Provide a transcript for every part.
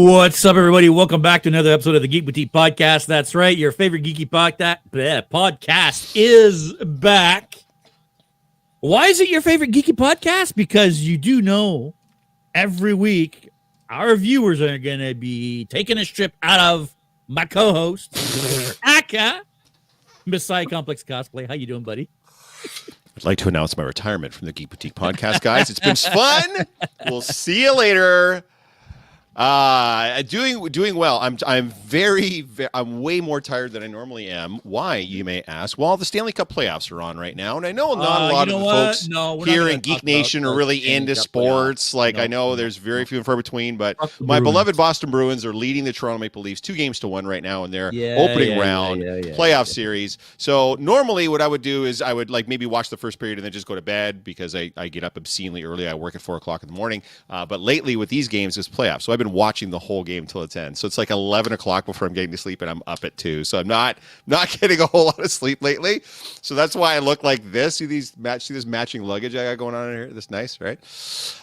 What's up, everybody? Welcome back to another episode of the Geek Boutique podcast. That's right, your favorite geeky podcast is back. Why is it your favorite geeky podcast? Because you do know every week our viewers are going to be taking a strip out of my co-host, Aka, Messiah Complex Cosplay. How you doing, buddy? I'd like to announce my retirement from the Geek Boutique podcast, guys. It's been fun. We'll see you later. Doing well. I'm way more tired than I normally am. Why, you may ask? Well, the Stanley Cup playoffs are on right now, and I know not a lot of the folks here in Geek Nation are really into sports. I know there's very few and far between, but my beloved Boston Bruins are leading the Toronto Maple Leafs 2-1 right now in their opening round playoff series. So normally what I would do is I would maybe watch the first period and then just go to bed because I get up obscenely early. I work at 4 o'clock in the morning. But lately with these games, it's playoffs. So I've been watching the whole game till it's end. So it's 11 o'clock before I'm getting to sleep, and I'm up at 2. So I'm not getting a whole lot of sleep lately. So that's why I look like this. See this matching luggage I got going on in here? That's nice, right?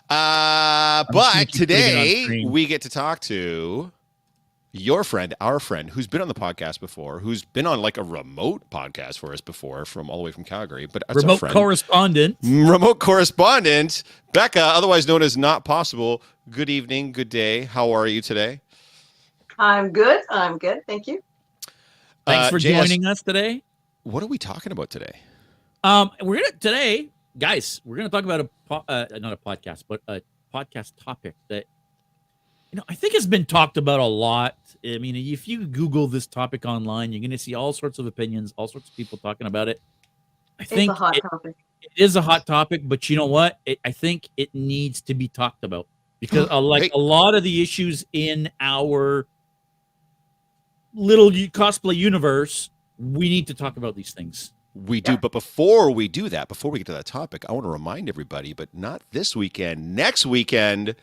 But today we get to talk to your friend, our friend, who's been on the podcast before, who's been on a remote podcast for us before, from all the way from Calgary. But remote correspondent, Becca, otherwise known as Not Possible. Good evening, good day. How are you today? I'm good. Thank you. Thanks for joining us today. What are we talking about today? We're gonna talk about not a podcast, but a podcast topic that I think has been talked about a lot. I mean, if you Google this topic online, you're going to see all sorts of opinions, all sorts of people talking about it. I think it's a hot topic. It is a hot topic, but you know what? I think it needs to be talked about because a lot of the issues in our little cosplay universe, we need to talk about these things. We do, but before we do that, before we get to that topic, I want to remind everybody, but not this weekend, next weekend.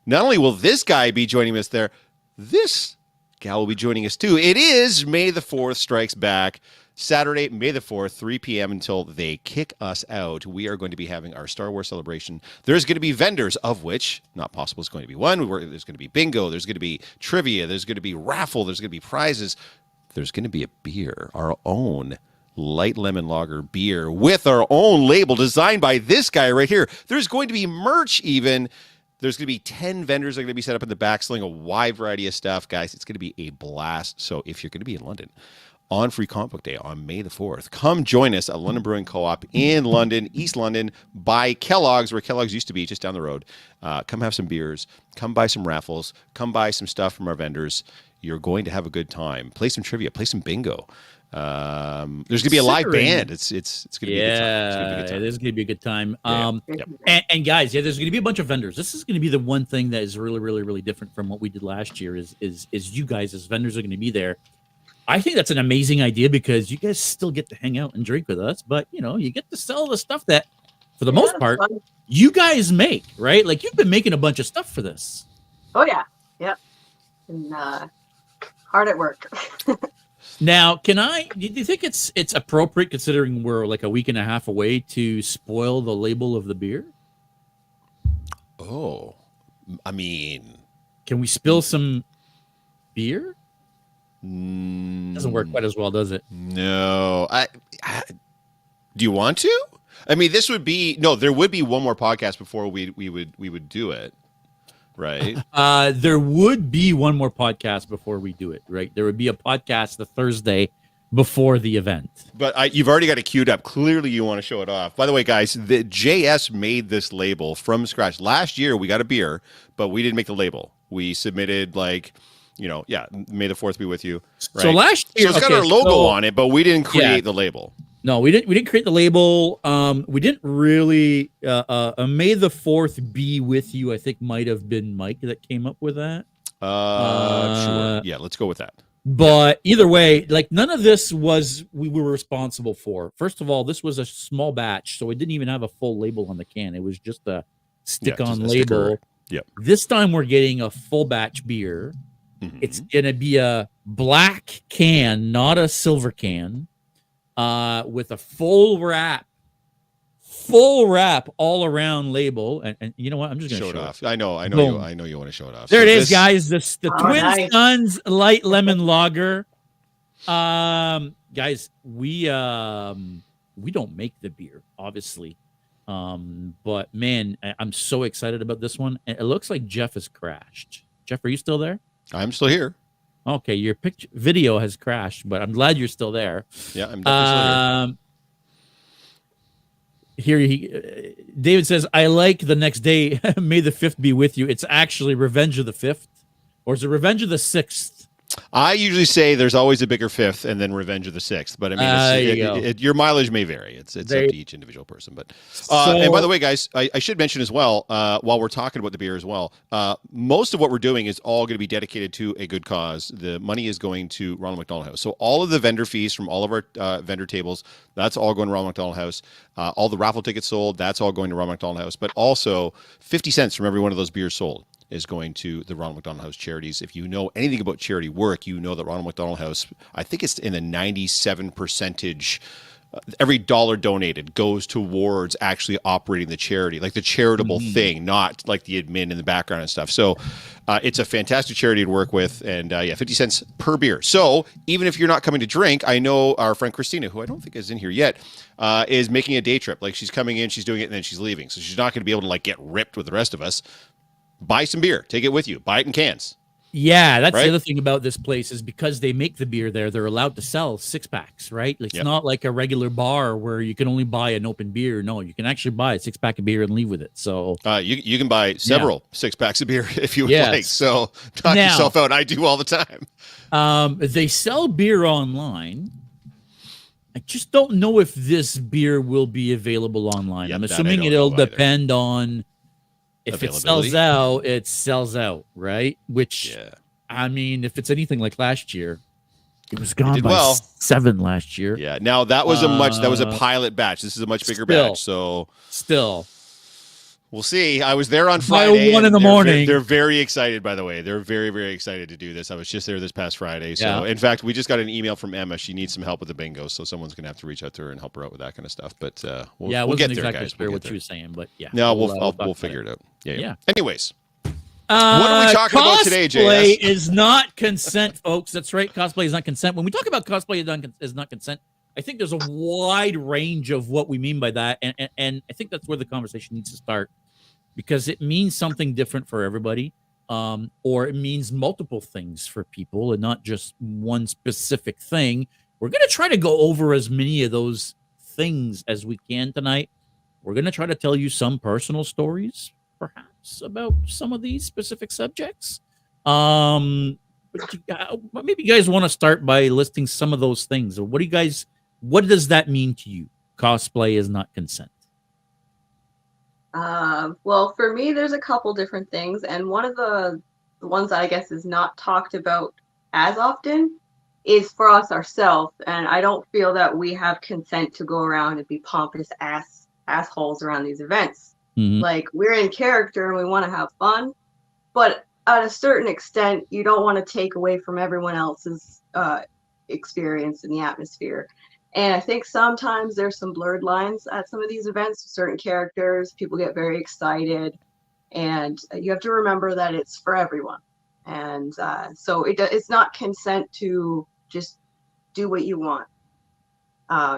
Not only will this guy be joining us there, this gal will be joining us too. It is May the 4th Strikes Back. Saturday, May the 4th, 3 p.m. until they kick us out. We are going to be having our Star Wars celebration. There's going to be vendors, of which Not Possible is going to be one. There's going to be bingo. There's going to be trivia. There's going to be raffle. There's going to be prizes. There's going to be a beer, our own light lemon lager beer with our own label designed by this guy right here. There's going to be merch even. There's going to be 10 vendors that are going to be set up in the back selling a wide variety of stuff. Guys, it's going to be a blast. So if you're going to be in London on Free Comic Book Day on May the 4th, come join us at London Brewing Co-op in London, East London, by Kellogg's, where Kellogg's used to be, just down the road. Come have some beers. Come buy some raffles. Come buy some stuff from our vendors. You're going to have a good time. Play some trivia. Play some bingo. There's going to be a live band. It's going to be a good time. There's going to be a good time. And guys, there's going to be a bunch of vendors. This is going to be the one thing that is really, really, really different from what we did last year is you guys as vendors are going to be there. I think that's an amazing idea because you guys still get to hang out and drink with us, but you get to sell the stuff that, for the most part, you guys make, right? You've been making a bunch of stuff for this. Oh yeah, yep, and hard at work. Now, do you think it's appropriate, considering we're a week and a half away, to spoil the label of the beer? Oh, I mean, can we spill some beer? Doesn't work quite as well, does it? No. Do you want to? I mean, there would be one more podcast before we would do it. Right. There would be one more podcast before we do it, right? There would be a podcast the Thursday before the event. But you've already got it queued up. Clearly, you want to show it off. By the way, guys, the JS made this label from scratch. Last year, we got a beer, but we didn't make the label. We submitted May the 4th be with you. Right? So last year, it's got our logo on it, but we didn't create the label. No, we didn't create the label. We didn't really. May the 4th be with you, I think might have been Mike that came up with that. Sure. Yeah, let's go with that. But either way, none of this we were responsible for. First of all, this was a small batch, so it didn't even have a full label on the can. It was just a stick-on label. Yep. This time we're getting a full batch beer. Mm-hmm. It's gonna be a black can, not a silver can. With a full wrap full wrap all around label, and you know what? I'm just gonna Show it show off. I know you want to show it off. There So it is, this- guys. The Oh, Twin nice. Suns Light Lemon Lager. Guys, we don't make the beer, obviously. But man, I'm so excited about this one. It looks like Jeff has crashed. Jeff, are you still there? I'm still here. Okay, your picture video has crashed, but I'm glad you're still there. Yeah, I'm definitely still Here David says, I like the next day. May the 5th be with you. It's actually Revenge of the 5th, or is it Revenge of the 6th? I usually say there's always a bigger 5th and then Revenge of the 6th, but I mean, your mileage may vary. It's up to each individual person. But and by the way, guys, I should mention as well, while we're talking about the beer as well, most of what we're doing is all going to be dedicated to a good cause. The money is going to Ronald McDonald House. So all of the vendor fees from all of our vendor tables, that's all going to Ronald McDonald House. All the raffle tickets sold, that's all going to Ronald McDonald House. But also 50 cents from every one of those beers sold is going to the Ronald McDonald House charities. If you know anything about charity work, you know that Ronald McDonald House, I think it's in the 97%, every dollar donated goes towards actually operating the charity, like the charitable thing, not like the admin in the background and stuff. So it's a fantastic charity to work with. And 50 cents per beer. So even if you're not coming to drink, I know our friend Christina, who I don't think is in here yet, is making a day trip. Like she's coming in, she's doing it, and then she's leaving. So she's not going to be able to like get ripped with the rest of us. Buy some beer, take it with you, buy it in cans. Yeah, that's right? the other thing about this place is because they make the beer there, they're allowed to sell 6-packs, right? It's not like a regular bar where you can only buy an open beer. No, you can actually buy a 6-pack of beer and leave with it. So you can buy several 6-packs of beer if you would like. So knock yourself out. I do all the time. They sell beer online. I just don't know if this beer will be available online. I'm assuming it'll depend on if it sells out, it sells out, right? Which, I mean, if it's anything like last year, it was gone by 7 last year. Yeah. Now that was a pilot batch. This is a much bigger batch. So we'll see. I was there on Friday. 1 in the morning. They're very excited, by the way. They're very, very excited to do this. I was just there this past Friday. So, in fact, we just got an email from Emma. She needs some help with the bingo. So someone's going to have to reach out to her and help her out with that kind of stuff. But we'll get there, guys. Clear what you were saying, but No, we'll figure it out. Yeah. Anyways. What are we talking about today, JS? Cosplay is not consent, folks. That's right. Cosplay is not consent. When we talk about cosplay is not consent, I think there's a wide range of what we mean by that. And I think that's where the conversation needs to start. Because it means something different for everybody, or it means multiple things for people and not just one specific thing. We're going to try to go over as many of those things as we can tonight. We're going to try to tell you some personal stories, perhaps, about some of these specific subjects. But maybe you guys want to start by listing some of those things. What does that mean to you? Cosplay is not consent. Well, for me, there's a couple different things, and one of the ones that I guess is not talked about as often is for us ourselves. And I don't feel that we have consent to go around and be pompous assholes around these events. Like, we're in character and we want to have fun, but at a certain extent, you don't want to take away from everyone else's experience in the atmosphere. And I think sometimes there's some blurred lines at some of these events with certain characters. People get very excited, and you have to remember that it's for everyone. And so it's not consent to just do what you want,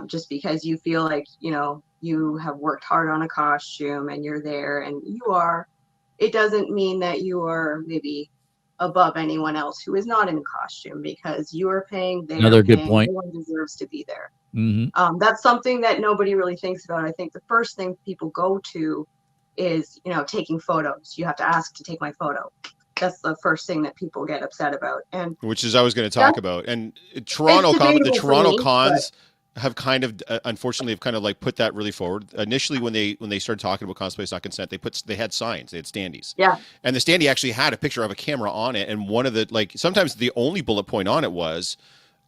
just because you feel like, you have worked hard on a costume and you're there and you are. It doesn't mean that you are maybe above anyone else who is not in a costume, because you are paying. Another good point. Everyone deserves to be there. That's something that nobody really thinks about. I think the first thing people go to is, taking photos. You have to ask to take my photo. That's the first thing that people get upset about. And which is I was going to talk about. And the Toronto cons have kind of unfortunately have kind of like put that really forward. Initially, when they started talking about cosplay is not consent, they had signs, they had standees. Yeah. And the standee actually had a picture of a camera on it, and one of the sometimes the only bullet point on it was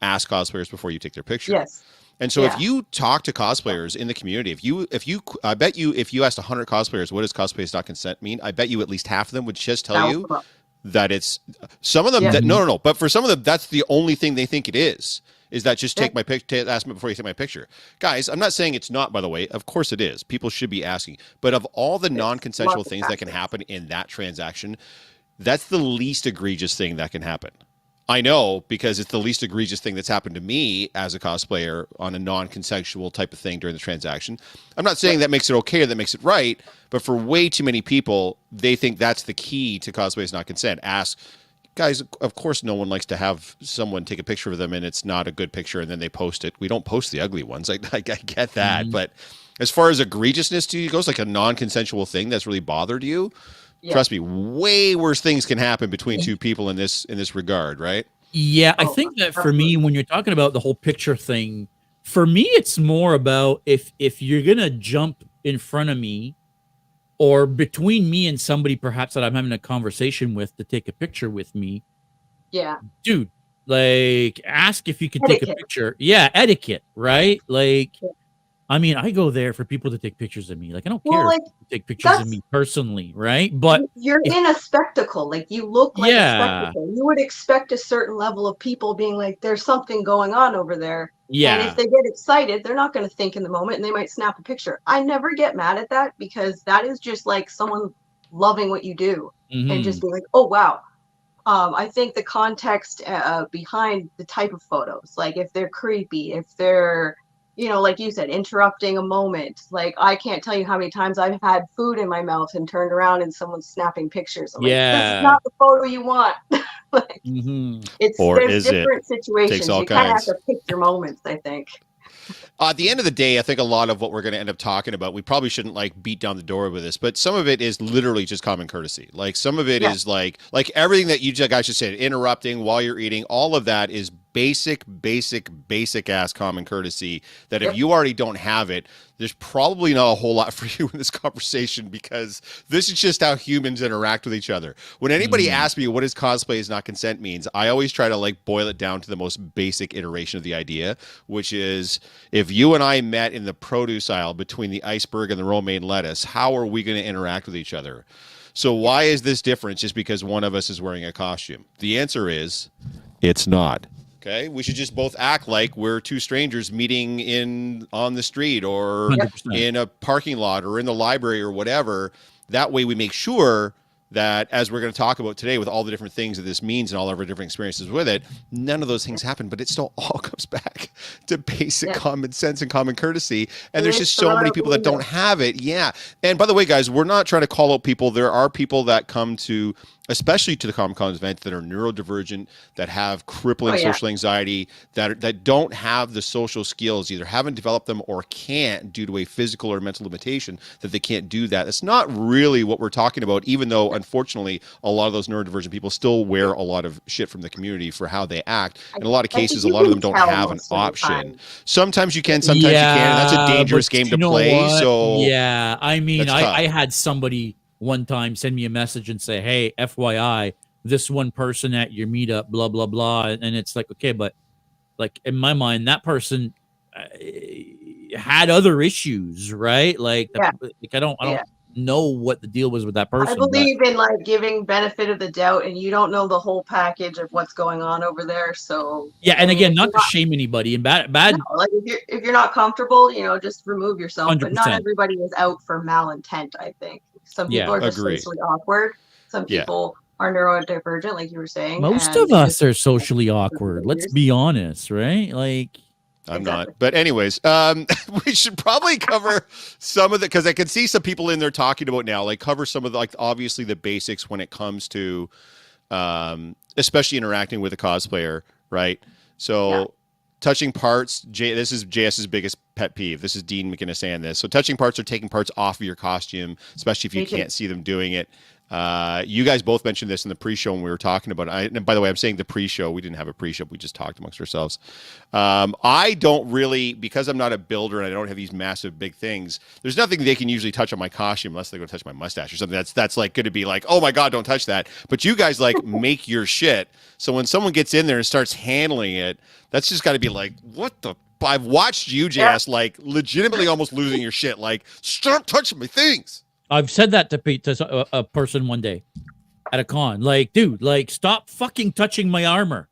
ask cosplayers before you take their picture. Yes. And so if you talk to cosplayers in the community, I bet you if you asked 100 cosplayers what does cosplay is not consent mean, I bet you at least half of them would just tell you that it's some of them that no, but for some of them that's the only thing they think it is Is that just take my picture, ask me before you take my picture? Guys, I'm not saying it's not, by the way. Of course it is. People should be asking. But of all the non-consensual things that can happen in that transaction, that's the least egregious thing that can happen. I know, because it's the least egregious thing that's happened to me as a cosplayer on a non-consensual type of thing during the transaction. I'm not saying that makes it okay or that makes it right, but for way too many people, they think that's the key to cosplay is not consent. Ask, guys, of course no one likes to have someone take a picture of them and it's not a good picture and then they post it. We don't post the ugly ones. I get that. But as far as egregiousness to you goes, like a non-consensual thing that's really bothered you, trust me, way worse things can happen between two people in this regard, right? Yeah, I think that for me, when you're talking about the whole picture thing, for me, it's more about if you're gonna jump in front of me or between me and somebody perhaps that I'm having a conversation with to take a picture with me. Yeah. Dude, like ask if you could take a picture. Yeah, etiquette, right? Like I mean, I go there for people to take pictures of me. Like, I don't care if you take pictures of me personally, right? But you're in a spectacle. Like, you look like a spectacle. You would expect a certain level of people being like, there's something going on over there. Yeah. And if they get excited, they're not going to think in the moment and they might snap a picture. I never get mad at that because that is just like someone loving what you do and just being like, oh, wow. I think the context behind the type of photos, like if they're creepy, if they're, you know, like you said, interrupting a moment. Like, I can't tell you how many times I've had food in my mouth and turned around and someone's snapping pictures. I'm like, this is not the photo you want. Like, there's different situations. You kind of have to pick your moments, I think. At the end of the day, I think a lot of what we're going to end up talking about, we probably shouldn't like beat down the door with this, but some of it is literally just common courtesy. Like some of it is like everything that you guys just said, interrupting while you're eating, all of that is basic ass common courtesy that if you already don't have it, there's probably not a whole lot for you in this conversation because this is just how humans interact with each other. When anybody asks me what is cosplay is not consent means, I always try to like boil it down to the most basic iteration of the idea, which is if you and I met in the produce aisle between the iceberg and the romaine lettuce, how are we going to interact with each other? So why is this different just because one of us is wearing a costume? The answer is it's not. Okay, we should just both act like we're two strangers meeting on the street or 100%. In a parking lot or in the library or whatever. That way we make sure that, as we're going to talk about today with all the different things that this means and all of our different experiences with it, none of those things happen, but it still all comes back to basic common sense and common courtesy. And there's just so many people that don't have it. Yeah. And by the way, guys, we're not trying to call out people. There are people that come to, especially to the Comic-Con event, that are neurodivergent, that have crippling social anxiety, that don't have the social skills, either haven't developed them or can't due to a physical or mental limitation, that they can't do that. It's not really what we're talking about, even though, unfortunately, a lot of those neurodivergent people still wear a lot of shit from the community for how they act. In a lot of cases, a lot of them don't have an option. Sometimes you can, sometimes you can, and that's a dangerous game to play. So yeah, I mean, I had somebody one time send me a message and say, hey, FYI, this one person at your meetup, blah, blah, blah. And it's like, okay, but like in my mind, that person had other issues, right? Like, I don't know what the deal was with that person. I believe in like giving benefit of the doubt, and you don't know the whole package of what's going on over there. So yeah, and again, not to shame anybody and bad. No, like if you're not comfortable, you know, just remove yourself. 100%. But not everybody is out for malintent, I think. Some people are just socially awkward. Some people are neurodivergent, like you were saying. Most of us are socially awkward. Let's be honest, right? Like, I'm not. But anyways, we should probably cover some of the, because I can see some people in there talking about now, like cover some of the, like obviously the basics when it comes to, especially interacting with a cosplayer, right? So touching parts, this is JS's biggest pet peeve. This is Dean McKinnon saying this. So touching parts or taking parts off of your costume, especially if you can't see them doing it. You guys both mentioned this in the pre-show when we were talking about it. And by the way, I'm saying the pre-show. We didn't have a pre-show. We just talked amongst ourselves. I don't really, because I'm not a builder and I don't have these massive big things, there's nothing they can usually touch on my costume unless they're going to touch my mustache or something. That's like going to be like, oh my God, don't touch that. But you guys like make your shit. So when someone gets in there and starts handling it, that's just got to be like, what the? I've watched you, JS, like legitimately almost losing your shit. Like, stop touching my things. I've said that to a person one day at a con. Like, dude, like, stop fucking touching my armor.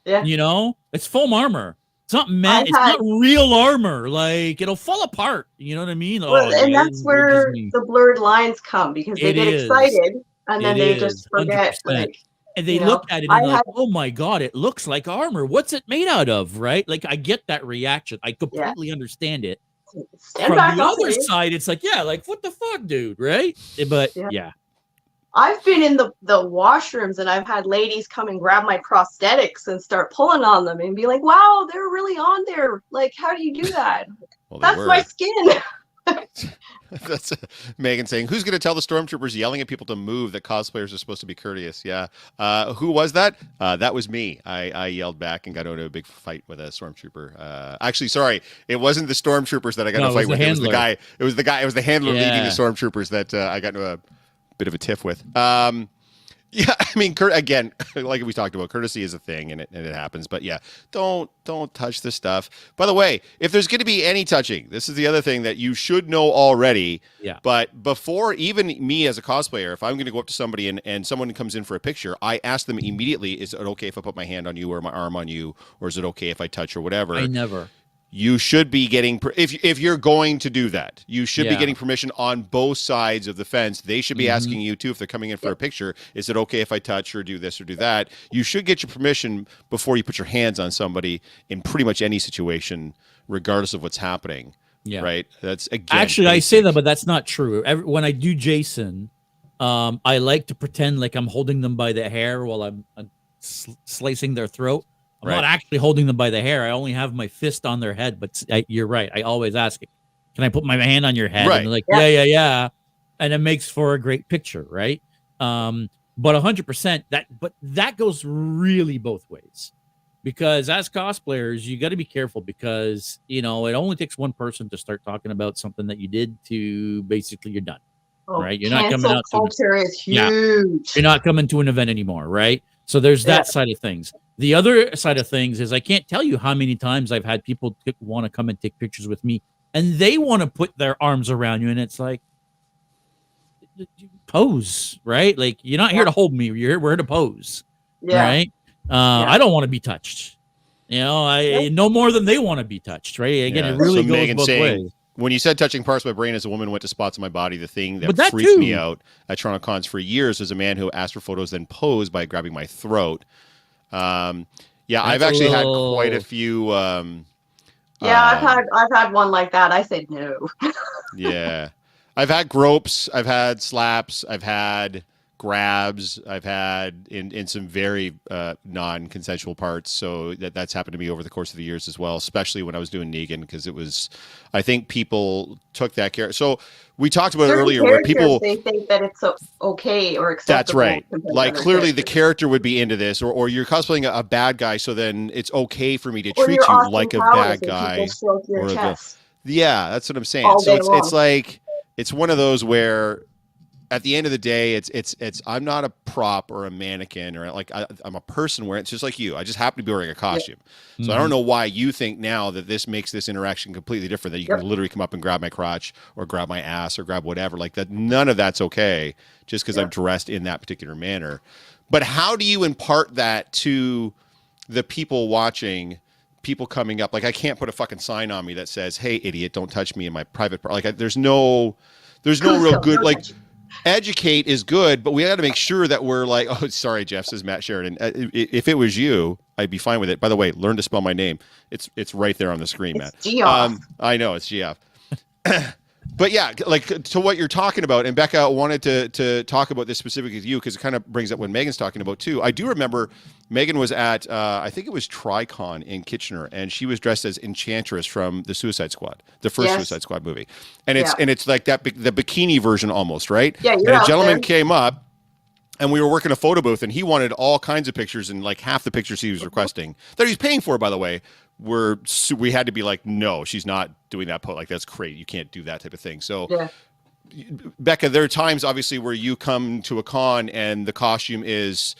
Yeah. You know, it's foam armor. It's not I've it's had, not real armor. Like it'll fall apart. You know what I mean? well, Oh, and yeah, that's where me. the blurred lines come because they It get is. excited and It then they is just forget, 100%. like, And they you know, look at it I and they're had, like, "Oh my god, it looks like armor. What's it made out of?" Right? Like I get that reaction. I yeah, completely understand it. stand From back, the I'll tell other you. side, it's like, yeah, like what the fuck, dude, right? But Yeah. yeah, I've been in the washrooms and I've had ladies come and grab my prosthetics and start pulling on them and be like, wow, they're really on there. Like, how do you do that? Well, they That's my were. skin. That's Megan saying, "Who's going to tell the stormtroopers yelling at people to move that cosplayers are supposed to be courteous?" Yeah. Who was that? That was me. I yelled back and got into a big fight with a stormtrooper. Actually, sorry, it wasn't the stormtroopers that I got in no, a it fight was the with. It was the handler. guy. It was the guy. It was the handler leading the Yeah. stormtroopers that I got into a bit of a tiff with. Yeah, I mean, again, like we talked about, courtesy is a thing, and it happens. But yeah, don't touch this stuff. By the way, if there's going to be any touching, this is the other thing that you should know already. Yeah. But before even me as a cosplayer, if I'm going to go up to somebody and someone comes in for a picture, I ask them immediately: is it okay if I put my hand on you or my arm on you, or is it okay if I touch or whatever? I never. You should be getting, if you're going to do that, you should be Yeah. getting permission on both sides of the fence. They should be asking you too, if they're coming in for a picture, is it okay if I touch or do this or do that? You should get your permission before you put your hands on somebody in pretty much any situation, regardless of what's happening. Yeah. Right. That's again. Actually, I basic. say that, but that's not true. When I do Jason, I like to pretend like I'm holding them by the hair while I'm slicing their throat. I'm not actually holding them by the hair. I only have my fist on their head. But you're right. I always ask it, can I put my hand on your head? Right. And they're like, yeah. And it makes for a great picture, right? But 100% that goes really both ways. Because as cosplayers, you got to be careful because, it only takes one person to start talking about something that you did to basically you're done. Right? You're not coming out to culture is huge. Yeah. You're not coming to an event anymore, right? So there's that side of things. The other side of things is I can't tell you how many times I've had people want to come and take pictures with me, and they want to put their arms around you, and it's like, pose, right? Like you're not here to hold me. We're here to pose, right? I don't want to be touched. I no more than they want to be touched, right? Again, it really goes Megan both ways. When you said touching parts of my brain, as a woman went to spots in my body, the thing that that freaked too. me out at Toronto Cons for years was a man who asked for photos, then posed by grabbing my throat. I've actually had quite a few. I've had one like that. I said no. Yeah, I've had gropes, I've had slaps, I've had grabs, I've had in some very non-consensual parts. So that's happened to me over the course of the years as well, especially when I was doing Negan, because it was, I think people took that care. So we talked about it earlier where people, they think that it's okay or acceptable. that's right. Like clearly the character would be into this, or you're cosplaying a bad guy, so then it's okay for me to treat you like a bad guy. Your chest. Yeah, that's what I'm saying. So it's like, it's one of those where at the end of the day, it's I'm not a prop or a mannequin or like I'm a person wearing, it's just like you. I just happen to be wearing a costume. Yeah. So I don't know why you think now that this makes this interaction completely different, that you can literally come up and grab my crotch or grab my ass or grab whatever like that. None of that's okay just because I'm dressed in that particular manner. But how do you impart that to the people watching, people coming up? Like I can't put a fucking sign on me that says, "Hey, idiot, don't touch me in my private part." Like there's no real good, like, educate is good, but we got to make sure that we're like, oh, sorry, Jeff, says Matt Sheridan. If it was you, I'd be fine with it. By the way, learn to spell my name. It's right there on the screen, Matt. I know it's GF. But yeah, like to what you're talking about, and Becca wanted to talk about this specifically with you because it kind of brings up what Megan's talking about too. I do remember Megan was at, I think it was TriCon in Kitchener, and she was dressed as Enchantress from the Suicide Squad, the first Suicide Squad movie, and it's like that the bikini version almost, right? Yeah, and a gentleman came up. And we were working a photo booth, and he wanted all kinds of pictures, and like half the pictures he was requesting that he's paying for, by the way, we had to be like, no, she's not doing that. Like, that's crazy. You can't do that type of thing. So, Becca, there are times obviously where you come to a con and the costume has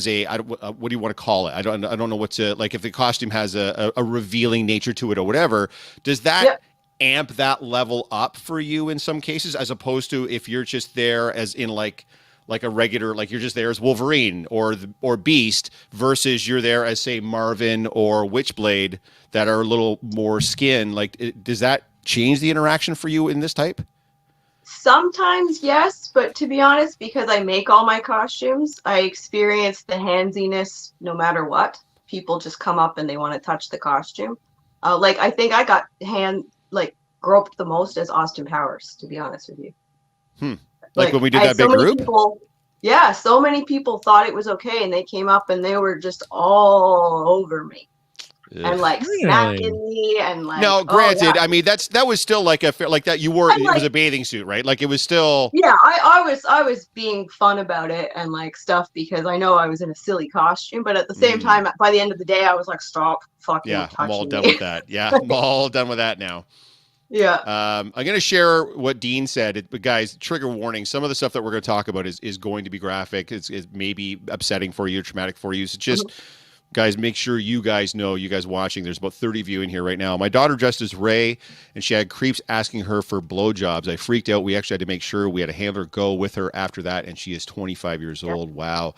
a what do you want to call it? I don't know what to, like, if the costume has a revealing nature to it or whatever. Does that amp that level up for you in some cases, as opposed to if you're just there as in like like a regular, like you're just there as Wolverine or Beast versus you're there as, say, Marvin or Witchblade that are a little more skin. Like, does that change the interaction for you in this type? Sometimes, yes, but to be honest, because I make all my costumes, I experience the handsiness no matter what. People just come up and they want to touch the costume. Like, I think I got groped the most as Austin Powers, to be honest with you. Like when we did that big group? So many people thought it was okay, and they came up and they were just all over me. And like smacking me and like. No, granted, I mean that was still like that. You wore it was a bathing suit, right? Like it was still. Yeah, I was being fun about it and like stuff because I know I was in a silly costume, but at the same time, by the end of the day, I was like, stop fucking touching I'm all done me. with that. Yeah, I'm all done with that now. Yeah. I'm going to share what Dean said, but guys, trigger warning. Some of the stuff that we're going to talk about is going to be graphic. It's maybe upsetting for you, traumatic for you. So just. Guys, make sure you guys know, you guys watching, there's about 30 of you in here right now. My daughter dressed as Ray, and she had creeps asking her for blowjobs. I freaked out. We actually had to make sure we had a handler go with her after that, and she is 25 years old. Wow.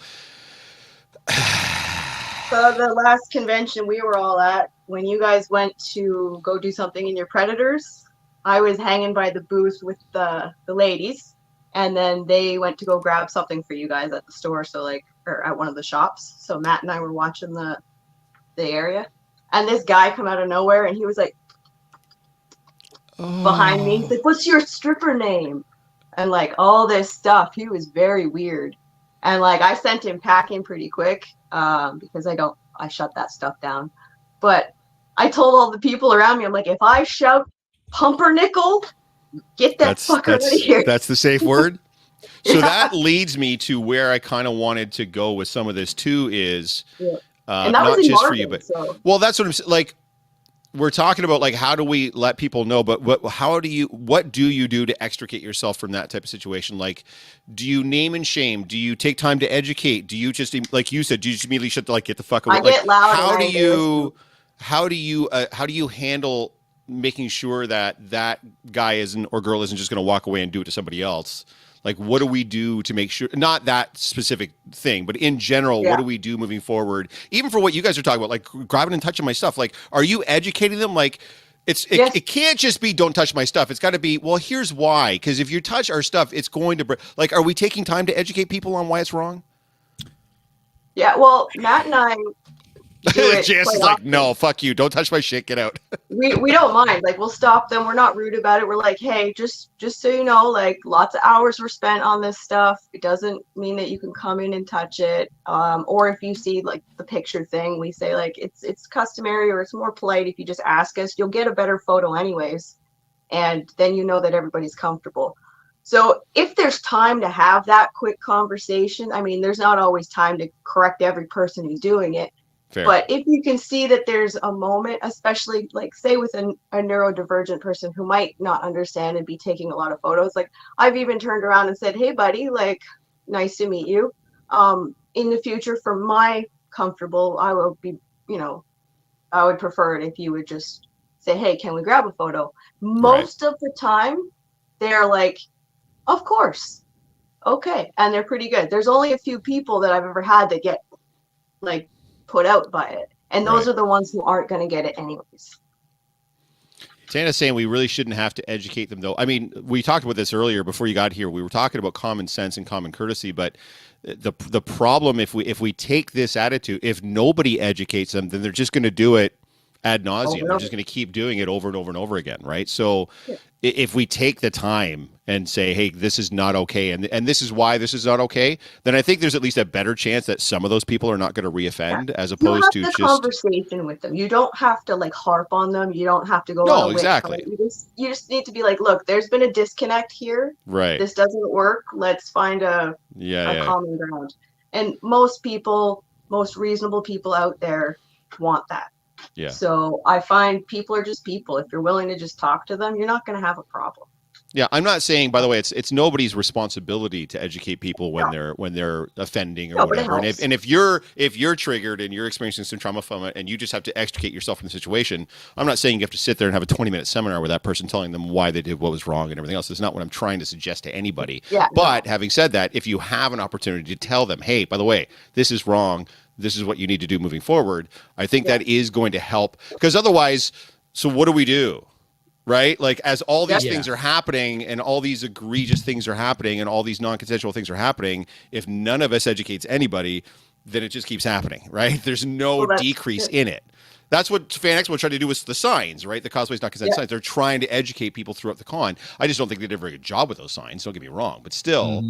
So the last convention we were all at, when you guys went to go do something in your Predators, I was hanging by the booth with the ladies, and then they went to go grab something for you guys at the store. So like, or at one of the shops. So Matt and I were watching the area, and this guy come out of nowhere, and he was like behind me. He's like, "What's your stripper name?" And like all this stuff. He was very weird, and like I sent him packing pretty quick because I shut that stuff down. But I told all the people around me, I'm like, if I shout pumpernickel, get that fucker out of here. That's the safe word. So that leads me to where I kind of wanted to go with some of this too is not just for you, but well, that's what I'm saying. Like we're talking about, like, how do we let people know, but what do you do to extricate yourself from that type of situation? Like, do you name and shame? Do you take time to educate? Do you just, like you said, do you just immediately shut the, get the fuck away? I get loud. How do you handle making sure that guy isn't or girl isn't just going to walk away and do it to somebody else? Like, what do we do to make sure, not that specific thing, but in general, what do we do moving forward? Even for what you guys are talking about, like grabbing and touching my stuff. Like, are you educating them? Like, it can't just be don't touch my stuff. It's got to be, well, here's why. Because if you touch our stuff, it's going to, like, are we taking time to educate people on why it's wrong? Yeah, well, Matt and I Jess is like, no, fuck you. Don't touch my shit. Get out. we don't mind. Like, we'll stop them. We're not rude about it. We're like, hey, just so you know, like, lots of hours were spent on this stuff. It doesn't mean that you can come in and touch it. Or if you see like the picture thing, we say like it's customary or it's more polite if you just ask us. You'll get a better photo anyways, and then you know that everybody's comfortable. So if there's time to have that quick conversation, I mean, there's not always time to correct every person who's doing it. Fair. But if you can see that there's a moment, especially like say with a neurodivergent person who might not understand and be taking a lot of photos, like I've even turned around and said, hey buddy, like, nice to meet you. In the future, for my comfortable, I will be, I would prefer it if you would just say, hey, can we grab a photo? Most of the time they're like, of course. Okay. And they're pretty good. There's only a few people that I've ever had that get like put out by it, and those are the ones who aren't going to get it anyways. Tana's saying we really shouldn't have to educate them, though. I mean, we talked about this earlier before you got here. We were talking about common sense and common courtesy, but the problem, if we take this attitude, if nobody educates them, then they're just going to do it ad nauseum. They're just going to keep doing it over and over and over again, right? So if we take the time and say, hey, this is not okay, and this is why this is not okay, then I think there's at least a better chance that some of those people are not going to reoffend, as opposed to just conversation with them. You don't have to like harp on them. You don't have to go. No, exactly. You just need to be like, look, there's been a disconnect here. Right. This doesn't work. Let's find a common ground. And most reasonable people out there want that. Yeah. So I find people are just people. If you're willing to just talk to them, you're not going to have a problem. Yeah, I'm not saying, by the way, it's nobody's responsibility to educate people when they're offending or No, but it whatever. And helps. if you're triggered and you're experiencing some trauma from it, and you just have to extricate yourself from the situation, I'm not saying you have to sit there and have a 20-minute seminar with that person telling them why they did what was wrong and everything else. That's not what I'm trying to suggest to anybody. Yeah, But no. having said that, if you have an opportunity to tell them, hey, by the way, this is wrong. This is what you need to do moving forward. I think that is going to help, because otherwise, so what do we do? Right? Like, as all these things are happening and all these egregious things are happening and all these non-consensual things are happening, if none of us educates anybody, then it just keeps happening, right? There's no decrease in it. That's what Fan Expo tried to do with the signs, right? The Cosplay's Not Consent signs. They're trying to educate people throughout the con. I just don't think they did a very good job with those signs. Don't get me wrong, but still.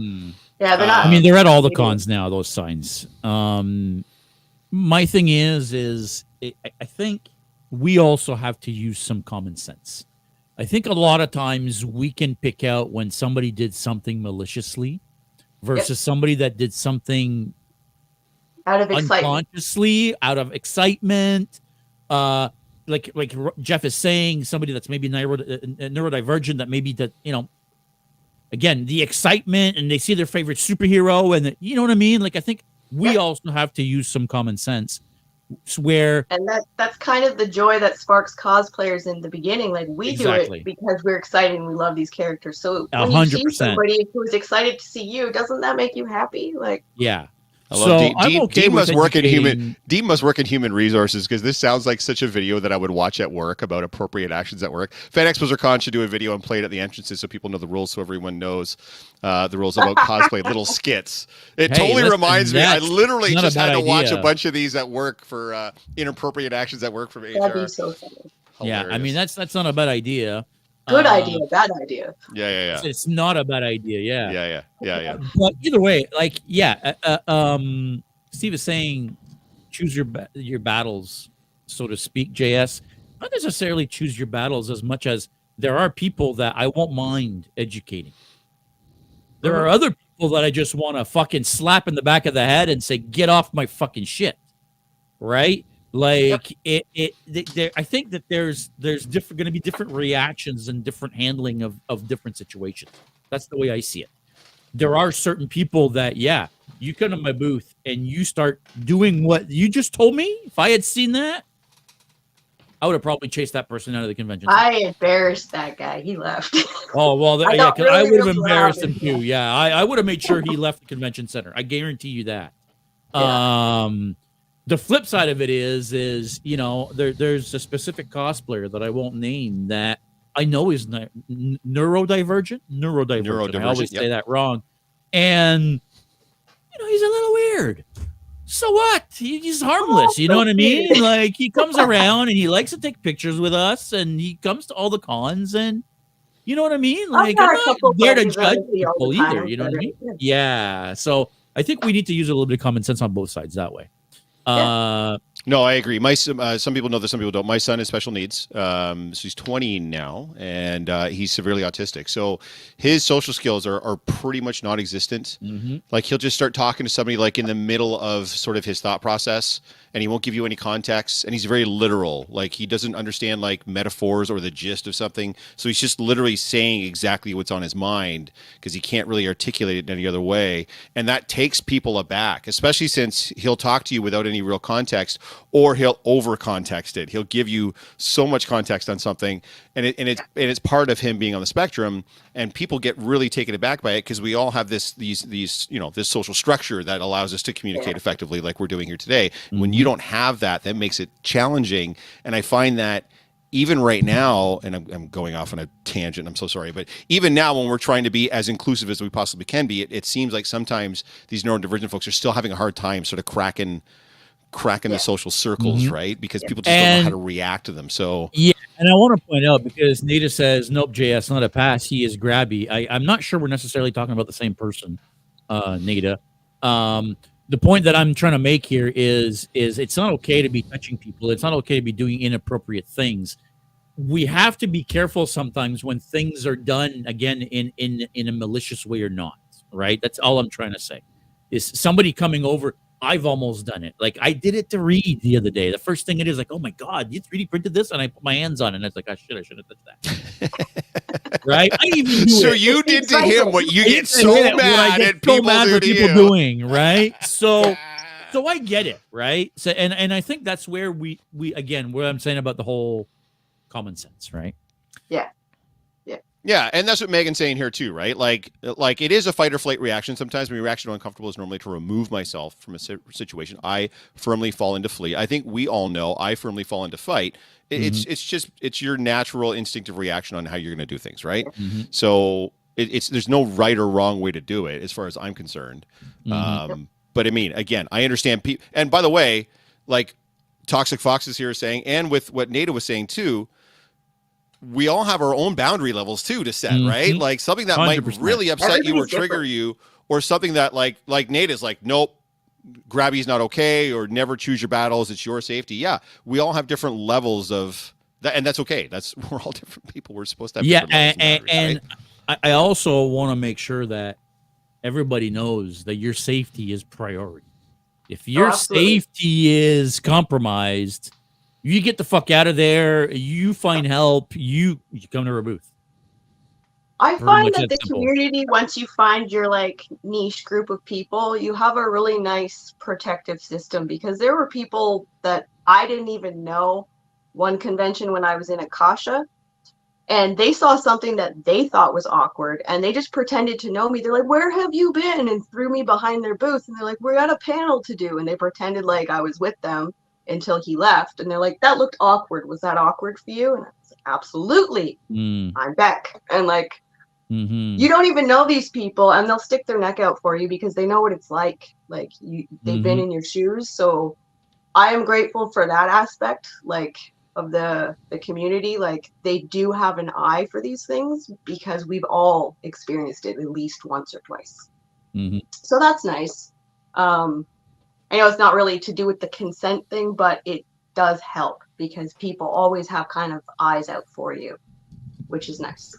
Yeah, they're not. I mean, they're at all the cons now, those signs. My thing is I think we also have to use some common sense. I think a lot of times we can pick out when somebody did something maliciously versus somebody that did something out of excitement. Unconsciously, out of excitement. Like Jeff is saying, somebody that's maybe neurodivergent, that maybe that, again, the excitement, and they see their favorite superhero, and you know what I mean? Like, I think we also have to use some common sense. And that's kind of the joy that sparks cosplayers in the beginning. Like, we do it because we're excited and we love these characters. So when 100%. You see somebody who's excited to see you, doesn't that make you happy? Like, yeah. I love Dean must work in human resources, because this sounds like such a video that I would watch at work about appropriate actions at work. Fan Expos or Con should do a video and play it at the entrances so people know the rules, so everyone knows the rules about cosplay, little skits. It totally reminds me. I literally just had to watch a bunch of these at work for inappropriate actions at work from HR. That'd be so funny. Hilarious. Yeah, I mean, that's not a bad idea. Good idea, bad idea. Yeah. It's not a bad idea. Yeah. But either way, like, Steve is saying, choose your battles, so to speak. JS, not necessarily choose your battles as much as there are people that I won't mind educating. There are other people that I just want to fucking slap in the back of the head and say, "Get off my fucking shit," right? Like I think that there's going to be different reactions and different handling of different situations. That's the way I see it. There are certain people that, you come to my booth and you start doing what you just told me. If I had seen that, I would have probably chased that person out of the convention center. I embarrassed that guy. He left. Oh, well, I would have embarrassed him too. Yeah, I would have made sure he left the convention center. I guarantee you that. Yeah. The flip side of it is there's a specific cosplayer that I won't name that I know is neurodivergent. I always say that wrong. And, he's a little weird. So what? He's harmless. You know what I mean? Like, he comes around and he likes to take pictures with us, and he comes to all the cons, and you know what I mean? Like, I'm not there to judge people either. You know what I mean? Yeah. So I think we need to use a little bit of common sense on both sides that way. No, I agree. Some people know this, some people don't. My son has special needs. So he's 20 now, and he's severely autistic. So his social skills are pretty much non-existent. Mm-hmm. Like, he'll just start talking to somebody like in the middle of sort of his thought process, and he won't give you any context. And he's very literal. Like, he doesn't understand like metaphors or the gist of something. So he's just literally saying exactly what's on his mind, because he can't really articulate it in any other way. And that takes people aback, especially since he'll talk to you without any real context, or he'll over context it. He'll give you so much context on something, and it's part of him being on the spectrum. And people get really taken aback by it, because we all have this social structure that allows us to communicate effectively, like we're doing here today. Mm-hmm. When you don't have that makes it challenging. And I find that even right now, and I'm going off on a tangent, I'm so sorry, but even now when we're trying to be as inclusive as we possibly can be, it seems like sometimes these neurodivergent folks are still having a hard time sort of cracking the social circles, mm-hmm. right? Because people just don't know how to react to them. So and I want to point out, because Nita says, nope, JS, not a pass. He is grabby. I'm not sure we're necessarily talking about the same person, Nita. The point that I'm trying to make here is it's not okay to be touching people. It's not okay to be doing inappropriate things. We have to be careful sometimes when things are done, again, in a malicious way or not, right? That's all I'm trying to say. Is somebody coming over, I've almost done it. Like I did it to read the other day. The first thing it is like, oh my God, you 3D printed this? And I put my hands on it and it's like, oh shit, I shouldn't have touched that. Right? I even do So it. you did to him what you I get did to so him what I mad get at so people mad do for to people you. doing, right? So I get it, right? So and I think that's where we again, what I'm saying about the whole common sense, right? Yeah. Yeah, and that's what Megan's saying here too, right? Like it is a fight or flight reaction. Sometimes my reaction to uncomfortable is normally to remove myself from a situation. I firmly fall into flee. I think we all know I firmly fall into fight. It's your natural instinctive reaction on how you're going to do things, right? Mm-hmm. So there's no right or wrong way to do it as far as I'm concerned. But I mean, again, I understand people. And by the way, like Toxic Fox is here saying, and with what Nada was saying too, we all have our own boundary levels too to set, right? Like something that 100%. might really upset you or trigger you, or something that like Nate is like, nope, grabby's not okay, or never choose your battles, it's your safety. Yeah, we all have different levels of that, and that's okay. We're all different people. We're supposed to have different levels and right? I also want to make sure that everybody knows that your safety is priority. If your safety is compromised, you get the fuck out of there. You find help. You come to our booth. I find that the community, once you find your like niche group of people, you have a really nice protective system, because there were people that I didn't even know. One convention when I was in Akasha, and they saw something that they thought was awkward, and they just pretended to know me. They're like, "Where have you been?" and threw me behind their booth, and they're like, "We're at a panel to do," and they pretended like I was with them until he left, and they're like, "That looked awkward. Was that awkward for you?" And I was like, "Absolutely. I'm Beck." And like, you don't even know these people, and they'll stick their neck out for you because they know what it's like. Like they've been in your shoes. So I am grateful for that aspect, like of the community. Like they do have an eye for these things because we've all experienced it at least once or twice. So that's nice. I know it's not really to do with the consent thing, but it does help because people always have kind of eyes out for you, which is nice.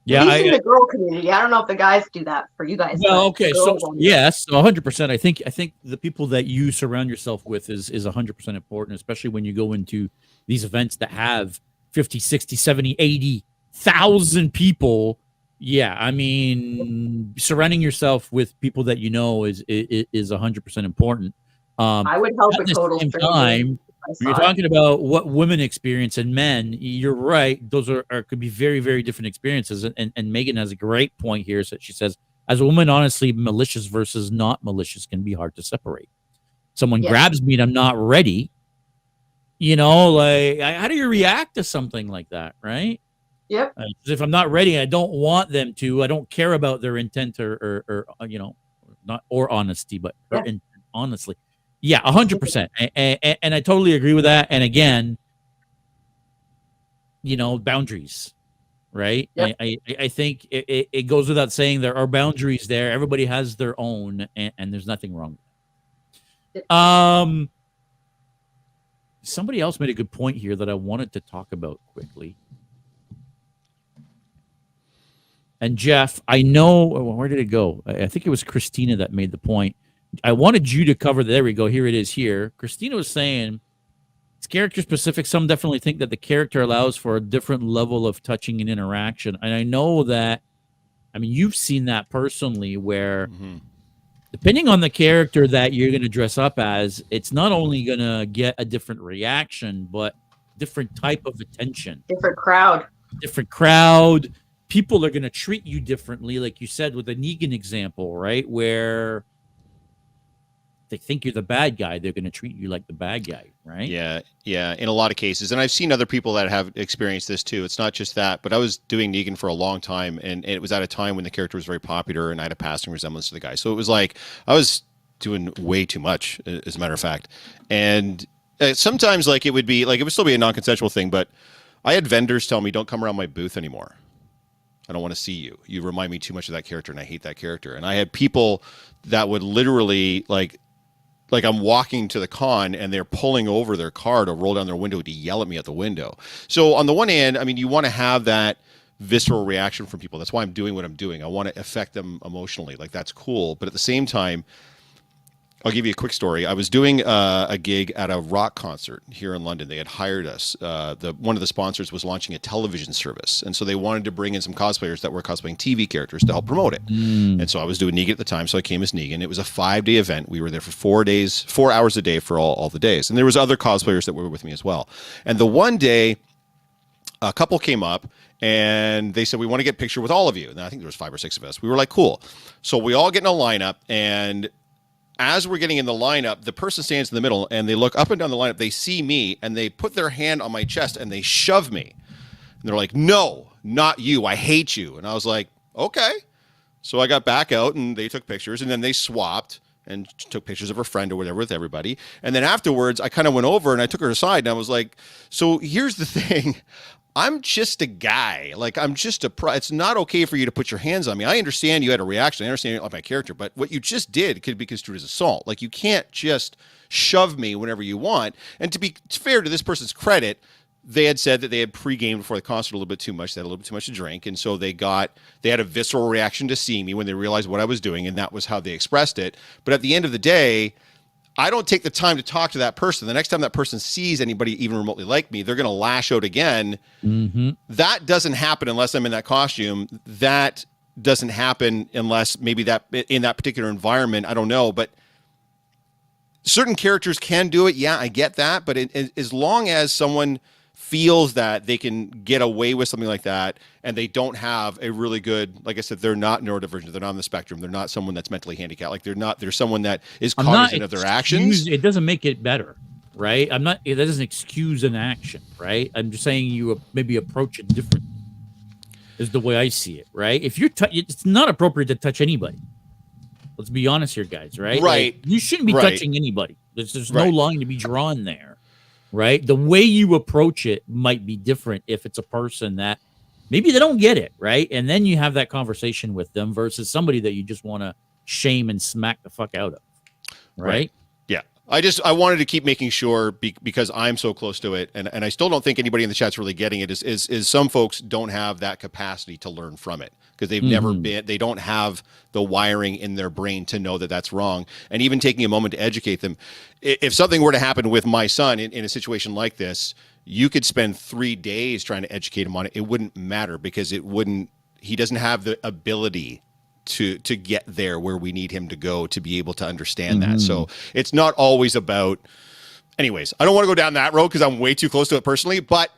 Yeah, at least in the girl community. I don't know if the guys do that for you guys. Well, okay, so yes, 100%. I think the people that you surround yourself with is 100% important, especially when you go into these events that have 50, 60, 70, 80,000 people. Yeah, I mean, surrounding yourself with people that you know is 100% important. I would help at a total the same stranger. time, when you're talking about what women experience and men, you're right. Those are could be very, very different experiences. And Megan has a great point here. So she says, as a woman, honestly, malicious versus not malicious can be hard to separate. Someone grabs me and I'm not ready. You know, like, how do you react to something like that, right? Yep. If I'm not ready, I don't want them to. I don't care about their intent or you know, not or honesty, but honestly. Yeah, 100%. And I totally agree with that. And again, you know, boundaries, right? Yep. I think it goes without saying there are boundaries there. Everybody has their own, and there's nothing wrong with that. Somebody else made a good point here that I wanted to talk about quickly. And Jeff, I know, where did it go? I think it was Christina that made the point. I wanted you to cover, there we go, here it is here. Christina was saying, it's character specific. Some definitely think that the character allows for a different level of touching and interaction. And I know that, I mean, you've seen that personally where depending on the character that you're going to dress up as, it's not only going to get a different reaction, but different type of attention. Different crowd. People are going to treat you differently, like you said with the Negan example, right? Where they think you're the bad guy, they're going to treat you like the bad guy, right? Yeah, in a lot of cases. And I've seen other people that have experienced this too. It's not just that, but I was doing Negan for a long time, and it was at a time when the character was very popular, and I had a passing resemblance to the guy. So it was like I was doing way too much, as a matter of fact. And sometimes, like, it would still be a non-consensual thing, but I had vendors tell me, don't come around my booth anymore. I don't want to see you. You remind me too much of that character, and I hate that character. And I had people that would literally, like I'm walking to the con, and they're pulling over their car to roll down their window to yell at me at the window. So on the one hand, I mean, you want to have that visceral reaction from people. That's why I'm doing what I'm doing. I want to affect them emotionally. Like, that's cool. But at the same time, I'll give you a quick story. I was doing a gig at a rock concert here in London. They had hired us. One of the sponsors was launching a television service, and so they wanted to bring in some cosplayers that were cosplaying TV characters to help promote it. And so I was doing Negan at the time, so I came as Negan. It was a 5-day event. We were there for 4 days, 4 hours a day for all the days, and there was other cosplayers that were with me as well. And the one day, a couple came up and they said, we want to get a picture with all of you. And I think there was 5 or 6 of us. We were like, cool. So we all get in a lineup, and as we're getting in the lineup, the person stands in the middle and they look up and down the lineup. They see me and they put their hand on my chest and they shove me. And they're like, no, not you. I hate you. And I was like, okay. So I got back out and they took pictures, and then they swapped and took pictures of her friend or whatever with everybody. And then afterwards, I kind of went over and I took her aside and I was like, so here's the thing. I'm just a guy. Like, I'm just it's not okay for you to put your hands on me. I understand you had a reaction. I understand you don't like my character, but what you just did could be construed as assault. Like, you can't just shove me whenever you want. And to be fair to this person's credit, they had said that they had pre-gamed before the concert a little bit too much. They had a little bit too much to drink. And so they had a visceral reaction to seeing me when they realized what I was doing. And that was how they expressed it. But at the end of the day, I don't take the time to talk to that person. The next time that person sees anybody even remotely like me, they're going to lash out again. That doesn't happen unless I'm in that costume. That doesn't happen unless maybe that in that particular environment, I don't know. But certain characters can do it. Yeah, I get that. But as long as someone feels that they can get away with something like that, and they don't have a really good, like I said, they're not neurodivergent, they're not on the spectrum, they're not someone that's mentally handicapped, like they're someone that is cognizant of their actions. It doesn't make it better, right? That doesn't excuse an action, right? I'm just saying you maybe approach it differently, is the way I see it, right? If you're it's not appropriate to touch anybody. Let's be honest here, guys, right? Right. Like, you shouldn't be touching anybody. There's no line to be drawn there. Right? The way you approach it might be different if it's a person that maybe they don't get it, right? And then you have that conversation with them versus somebody that you just want to shame and smack the fuck out of, right? Yeah. I wanted to keep making sure because I'm so close to it, and I still don't think anybody in the chat's really getting it, is some folks don't have that capacity to learn from it because they've never been, they don't have the wiring in their brain to know that that's wrong. And even taking a moment to educate them, if something were to happen with my son in a situation like this, you could spend 3 days trying to educate him on it. It wouldn't matter because he doesn't have the ability to get there where we need him to go to be able to understand that. So it's not always about, anyways, I don't want to go down that road because I'm way too close to it personally, but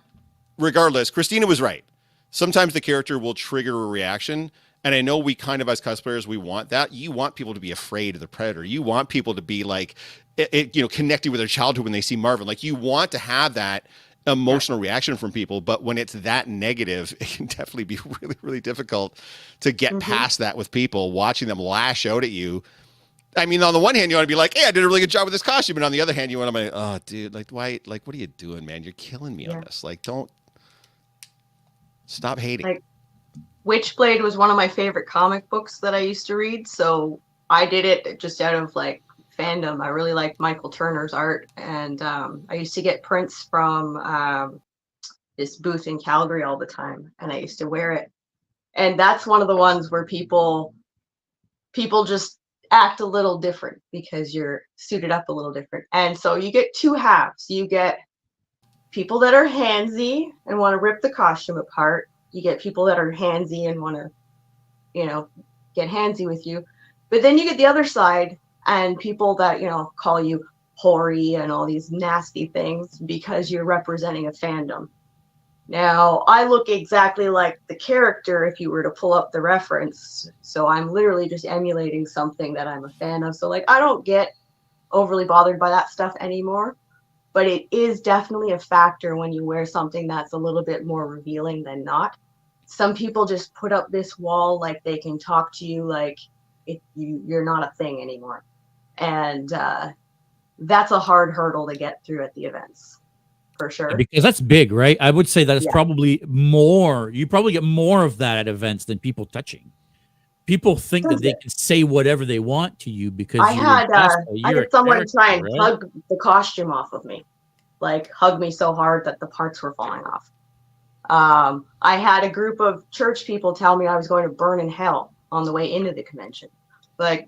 regardless, Christina was right. Sometimes the character will trigger a reaction. And I know we kind of, as cosplayers, we want that. You want people to be afraid of the predator. You want people to be like, connected with their childhood when they see Marvin. Like, you want to have that emotional reaction from people, but when it's that negative, it can definitely be really, really difficult to get past that with people, watching them lash out at you. I mean, on the one hand, you want to be like, hey, I did a really good job with this costume. And on the other hand, you want to be, oh, dude, like, why, like, what are you doing, man? You're killing me on this. Like, don't stop hating. Like, Witchblade was one of my favorite comic books that I used to read. So I did it just out of like fandom. I really liked Michael Turner's art, and I used to get prints from this booth in Calgary all the time, and I used to wear it. And that's one of the ones where people just act a little different because you're suited up a little different. And so you get two halves. You get people that are handsy and want to rip the costume apart. You get people that are handsy and want to, get handsy with you. But then you get the other side, and people that, call you hoary and all these nasty things because you're representing a fandom. Now, I look exactly like the character if you were to pull up the reference. So I'm literally just emulating something that I'm a fan of. So, I don't get overly bothered by that stuff anymore. But it is definitely a factor when you wear something that's a little bit more revealing than not. Some people just put up this wall like they can talk to you like you're not a thing anymore. And that's a hard hurdle to get through at the events, for sure. Because that's big, right? I would say that it's probably more. You probably get more of that at events than people touching. People think that they can say whatever they want to you because I had someone try and hug the costume off of me, like hug me so hard that the parts were falling off. I had a group of church people tell me I was going to burn in hell on the way into the convention. Like,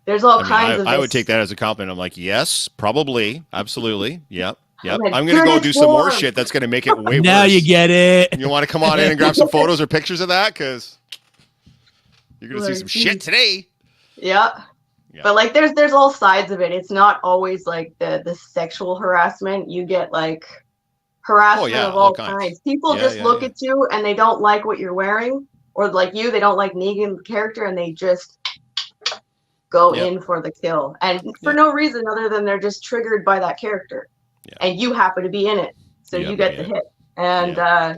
there's all kinds of. I would take that as a compliment. I'm like, yes, probably, absolutely, yep. Like, I'm gonna go do some more shit that's gonna make it way worse. Now you get it. You want to come on in and grab some photos or pictures of that, because you're gonna see some shit today. Yeah. But like, there's all sides of it. It's not always like the sexual harassment. You get like harassment of all kinds. People just look at you and they don't like what you're wearing, or like they don't like Negan the character, and they just go in for the kill, and for no reason other than they're just triggered by that character, and you happen to be in it, so you get the hit. And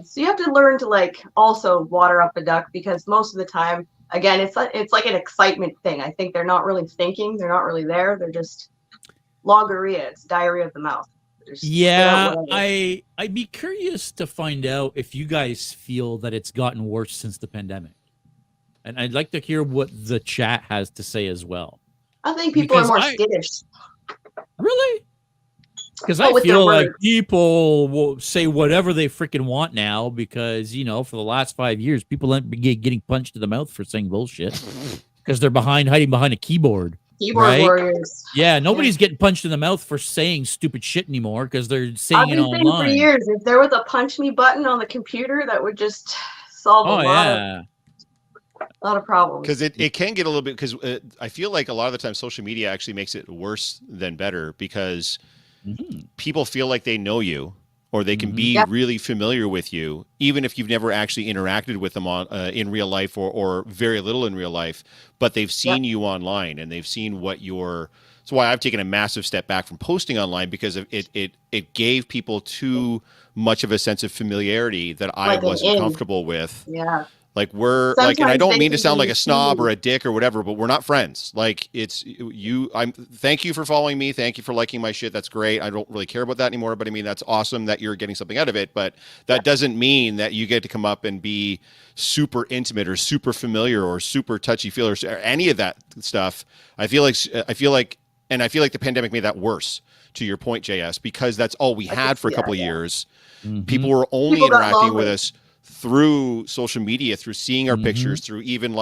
so you have to learn to like also water up a duck, because most of the time, again, it's like an excitement thing. I think they're not really thinking, they're not really there, they're just logorrhea. It's diarrhea of the mouth. I'd be curious to find out if you guys feel that it's gotten worse since the pandemic. And I'd like to hear what the chat has to say as well. I think people are more skittish. Really? Because I feel like people will say whatever they freaking want now, because, for the last 5 years, people aren't getting punched in the mouth for saying bullshit because they're hiding behind a keyboard. Keyboard warriors. Yeah, nobody's getting punched in the mouth for saying stupid shit anymore because they're saying it online. I've been saying for years, if there was a punch me button on the computer, that would just solve a lot of problems. Because it can get a little bit, because I feel like a lot of the time social media actually makes it worse than better, because people feel like they know you, or they can be really familiar with you, even if you've never actually interacted with them in real life, or very little in real life, but they've seen you online, and they've seen what you're. That's why I've taken a massive step back from posting online, because it gave people too much of a sense of familiarity that I wasn't comfortable with. Yeah. Like and I don't mean to sound like a snob or a dick or whatever, but we're not friends. Like, thank you for following me. Thank you for liking my shit. That's great. I don't really care about that anymore, but I mean, that's awesome that you're getting something out of it. But that doesn't mean that you get to come up and be super intimate or super familiar or super touchy feely or any of that stuff. I feel like the pandemic made that worse, to your point, JS, because that's all we had for a couple of years. People were only interacting with us through social media, through seeing our pictures, through even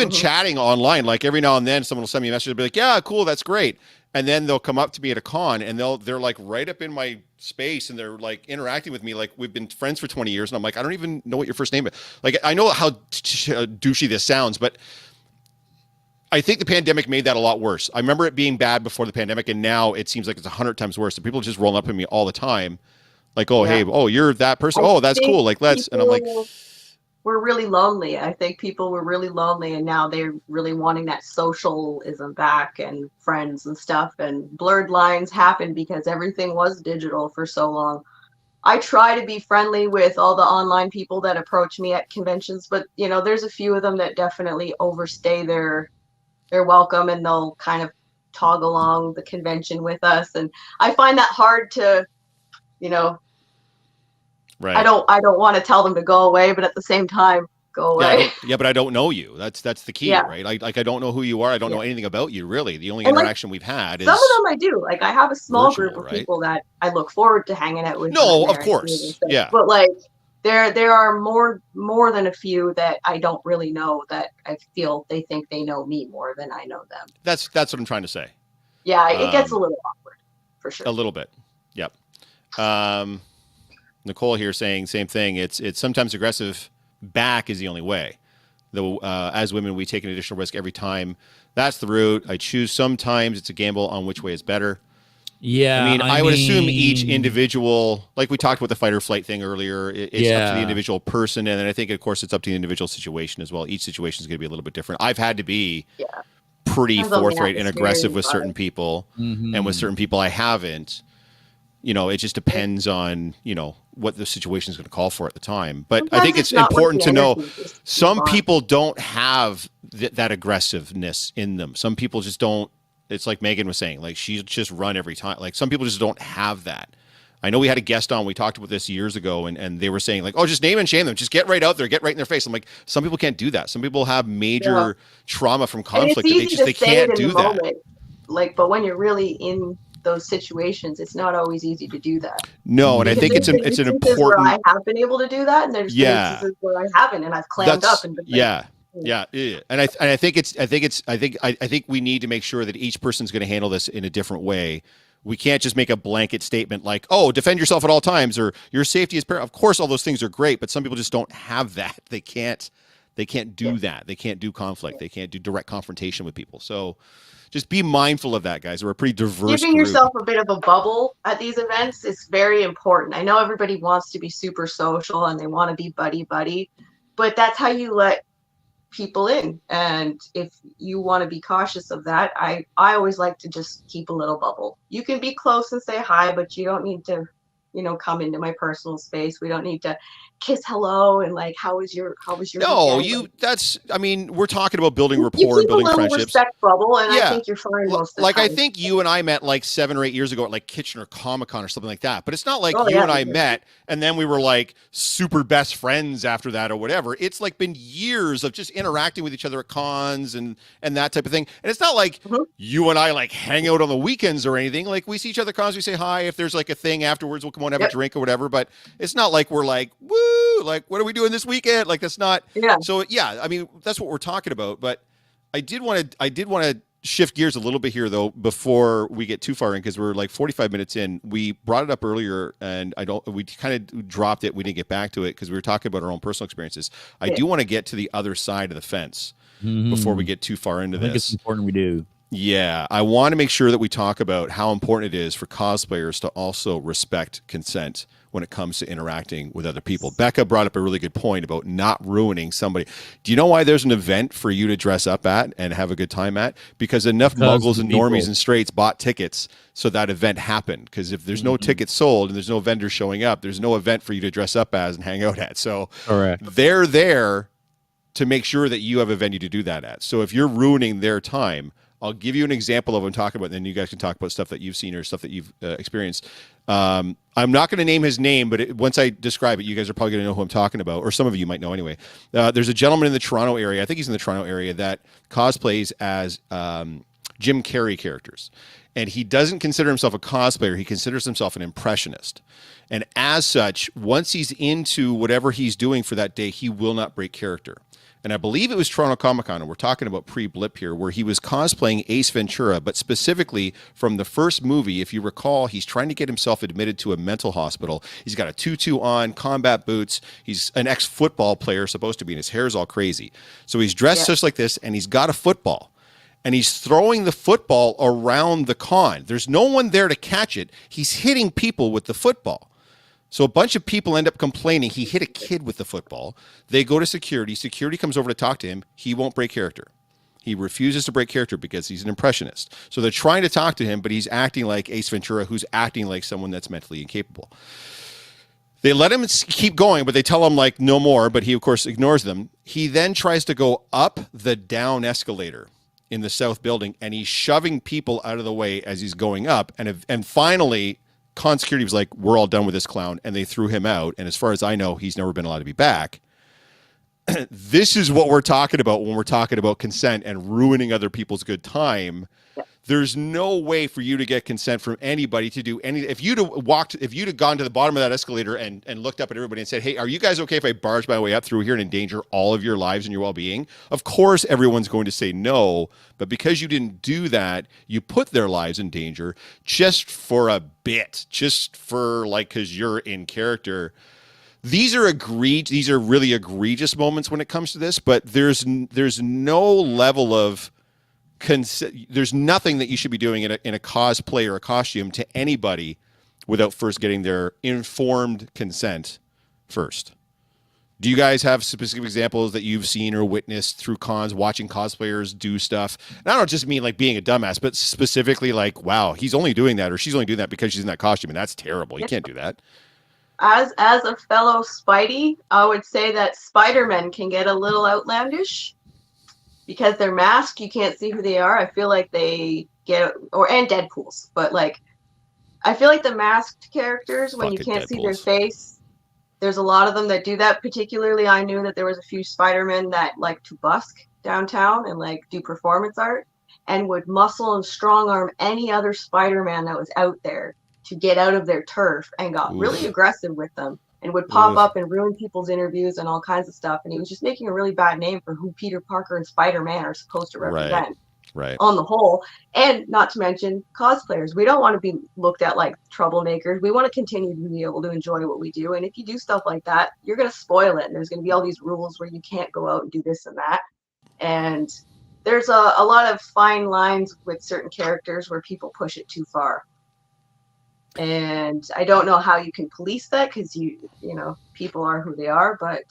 chatting online. Like, every now and then someone will send me a message and be like, yeah, cool, that's great. And then they'll come up to me at a con, and they're like right up in my space, and they're like interacting with me like we've been friends for 20 years. And I'm like, I don't even know what your first name is. Like, I know how douchey this sounds, but I think the pandemic made that a lot worse. I remember it being bad before the pandemic, and now it seems like it's 100 times worse. And people just rolling up at me all the time. Like, hey, you're that person. That's cool. Like, let's. And I'm like, we're really lonely. I think people were really lonely, and now they're really wanting that socialism back, and friends and stuff. And blurred lines happened because everything was digital for so long. I try to be friendly with all the online people that approach me at conventions, but there's a few of them that definitely overstay their welcome, and they'll kind of tog along the convention with us. And I find that hard to, right. I don't want to tell them to go away, but at the same time, go away. But I don't know you. That's the key, right? Like, I don't know who you are. I don't know anything about you, really. The only interaction we've had is some of them I do. Like, I have a small group of people that I look forward to hanging out with. No, of course, yeah. But like, there are more than a few that I don't really know, that I feel they think they know me more than I know them. That's what I'm trying to say. Yeah, it gets a little awkward, for sure. A little bit. Yep. Nicole here saying same thing. It's sometimes aggressive back is the only way. Though as women, we take an additional risk every time. That's the route I choose. Sometimes it's a gamble on which way is better. Yeah, I would assume each individual, like we talked about the fight or flight thing earlier, it's up to the individual person, and then I think, of course, it's up to the individual situation as well. Each situation is going to be a little bit different. I've had to be pretty forthright and aggressive with certain people, and with certain people I haven't. It just depends on, what the situation is going to call for at the time. But I think it's important to know some people don't have that aggressiveness in them. Some people just don't. It's like Megan was saying, like, she's just run every time. Like, some people just don't have that. I know we had a guest on, we talked about this years ago, and they were saying, like, just name and shame them. Just get right out there, get right in their face. I'm like, some people can't do that. Some people have major trauma from conflict that they can't do that. Like, but when you're really in those situations, it's not always easy to do that. No, and I Because think there's been it's an instances where I important. have been able to do that, and there's been Yeah, instances where I haven't, and I've clammed up and been like, yeah. And I think we need to make sure that each person's going to handle this in a different way. We can't just make a blanket statement like, "Oh, defend yourself at all times," or "Your safety is paramount." Of course, all those things are great, but some people just don't have that. They can't do that. They can't do conflict. They can't do direct confrontation with people. So just be mindful of that, guys. We're a pretty diverse giving group. yourself a bit of a bubble at these events is very important. I know everybody wants to be super social and they want to be buddy, but that's how you let people in. And if you want to be cautious of that, I always like to just keep a little bubble. You can be close and say hi, but you don't need to, come into my personal space. We don't need to kiss hello and like how was your No, weekend? we're talking about building You rapport and keep a building little friendships. respect bubble, and Yeah. I think you're fine most of the Like, time. I think you and I met like 7 or 8 years ago at like Kitchener Comic-Con or something like that. But it's not like you and I met and then we were like super best friends after that or whatever. It's like been years of just interacting with each other at cons and that type of thing. And it's not like you and I like hang out on the weekends or anything. Like, we see each other at cons, we say hi. If there's like a thing afterwards, we'll come on and have a drink or whatever. But it's not like we're like, woo, like, what are we doing this weekend? Like, that's not. Yeah. So yeah, I mean, that's what we're talking about. But I did want to shift gears a little bit here though before we get too far in, because we're like 45 minutes in. We brought it up earlier and we kind of dropped it. We didn't get back to it because we were talking about our own personal experiences. I do want to get to the other side of the fence before we get too far into this. I think it's important we do. Yeah, I want to make sure that we talk about how important it is for cosplayers to also respect consent when it comes to interacting with other people. Becca brought up a really good point about not ruining somebody. Do you know why there's an event for you to dress up at and have a good time at? Because muggles and normies and straights bought tickets so that event happened. Because if there's no tickets sold and there's no vendors showing up, there's no event for you to dress up as and hang out at. So they're there to make sure that you have a venue to do that at. So if you're ruining their time, I'll give you an example of what I'm talking about, and then you guys can talk about stuff that you've seen or stuff that you've experienced. I'm not going to name his name, but once I describe it, you guys are probably going to know who I'm talking about, or some of you might know anyway. There's a gentleman in the Toronto area, I think he's in the Toronto area, that cosplays as Jim Carrey characters. And he doesn't consider himself a cosplayer. He considers himself an impressionist. And as such, once he's into whatever he's doing for that day, he will not break character. And I believe it was Toronto Comic-Con, and we're talking about pre-blip here, where he was cosplaying Ace Ventura, but specifically from the first movie. If you recall, he's trying to get himself admitted to a mental hospital. He's got a tutu on, combat boots. He's an ex-football player, supposed to be, and his hair's all crazy. So he's dressed just like this, and he's got a football. And he's throwing the football around the con. There's no one there to catch it. He's hitting people with the football. So a bunch of people end up complaining. He hit a kid with the football. They go to security. Security comes over to talk to him. He won't break character. He refuses to break character because he's an impressionist. So they're trying to talk to him, but he's acting like Ace Ventura, who's acting like someone that's mentally incapable. They let him keep going, but they tell him like no more, but he of course ignores them. He then tries to go up the down escalator in the south building, and he's shoving people out of the way as he's going up. And finally, con security was like, we're all done with this clown, and they threw him out. And as far as I know, he's never been allowed to be back. This is what we're talking about when we're talking about consent and ruining other people's good time. There's no way for you to get consent from anybody to do anything. If you'd have gone to the bottom of that escalator and looked up at everybody and said, hey, are you guys okay if I barge my way up through here and endanger all of your lives and your well-being? Of course, everyone's going to say no. But because you didn't do that, you put their lives in danger just for a bit, just for like, because you're in character. These are really egregious moments when it comes to this, but there's no level of there's nothing that you should be doing in a cosplay or a costume to anybody without first getting their informed consent first. Do you guys have specific examples that you've seen or witnessed through cons, watching cosplayers do stuff? And I don't just mean like being a dumbass, but specifically like, wow, he's only doing that or she's only doing that because she's in that costume, and that's terrible. You can't do that. As a fellow Spidey, I would say that Spider-Men can get a little outlandish. Because they're masked, you can't see who they are. I feel like they get, and Deadpools, but like, I feel like the masked characters, when you can't see their face, there's a lot of them that do that. Particularly, I knew that there was a few Spider-Men that like to busk downtown and like do performance art. and would muscle and strong arm any other Spider-Man that was out there to get out of their turf, and got really aggressive with them, and would pop up and ruin people's interviews and all kinds of stuff. And he was just making a really bad name for who Peter Parker and Spider-Man are supposed to represent. Right. On the whole, and not to mention cosplayers. We don't want to be looked at like troublemakers. We want to continue to be able to enjoy what we do. And if you do stuff like that, you're going to spoil it. And there's going to be all these rules where you can't go out and do this and that. And there's a lot of fine lines with certain characters where people push it too far. And I don't know how you can police that, because you know, people are who they are. But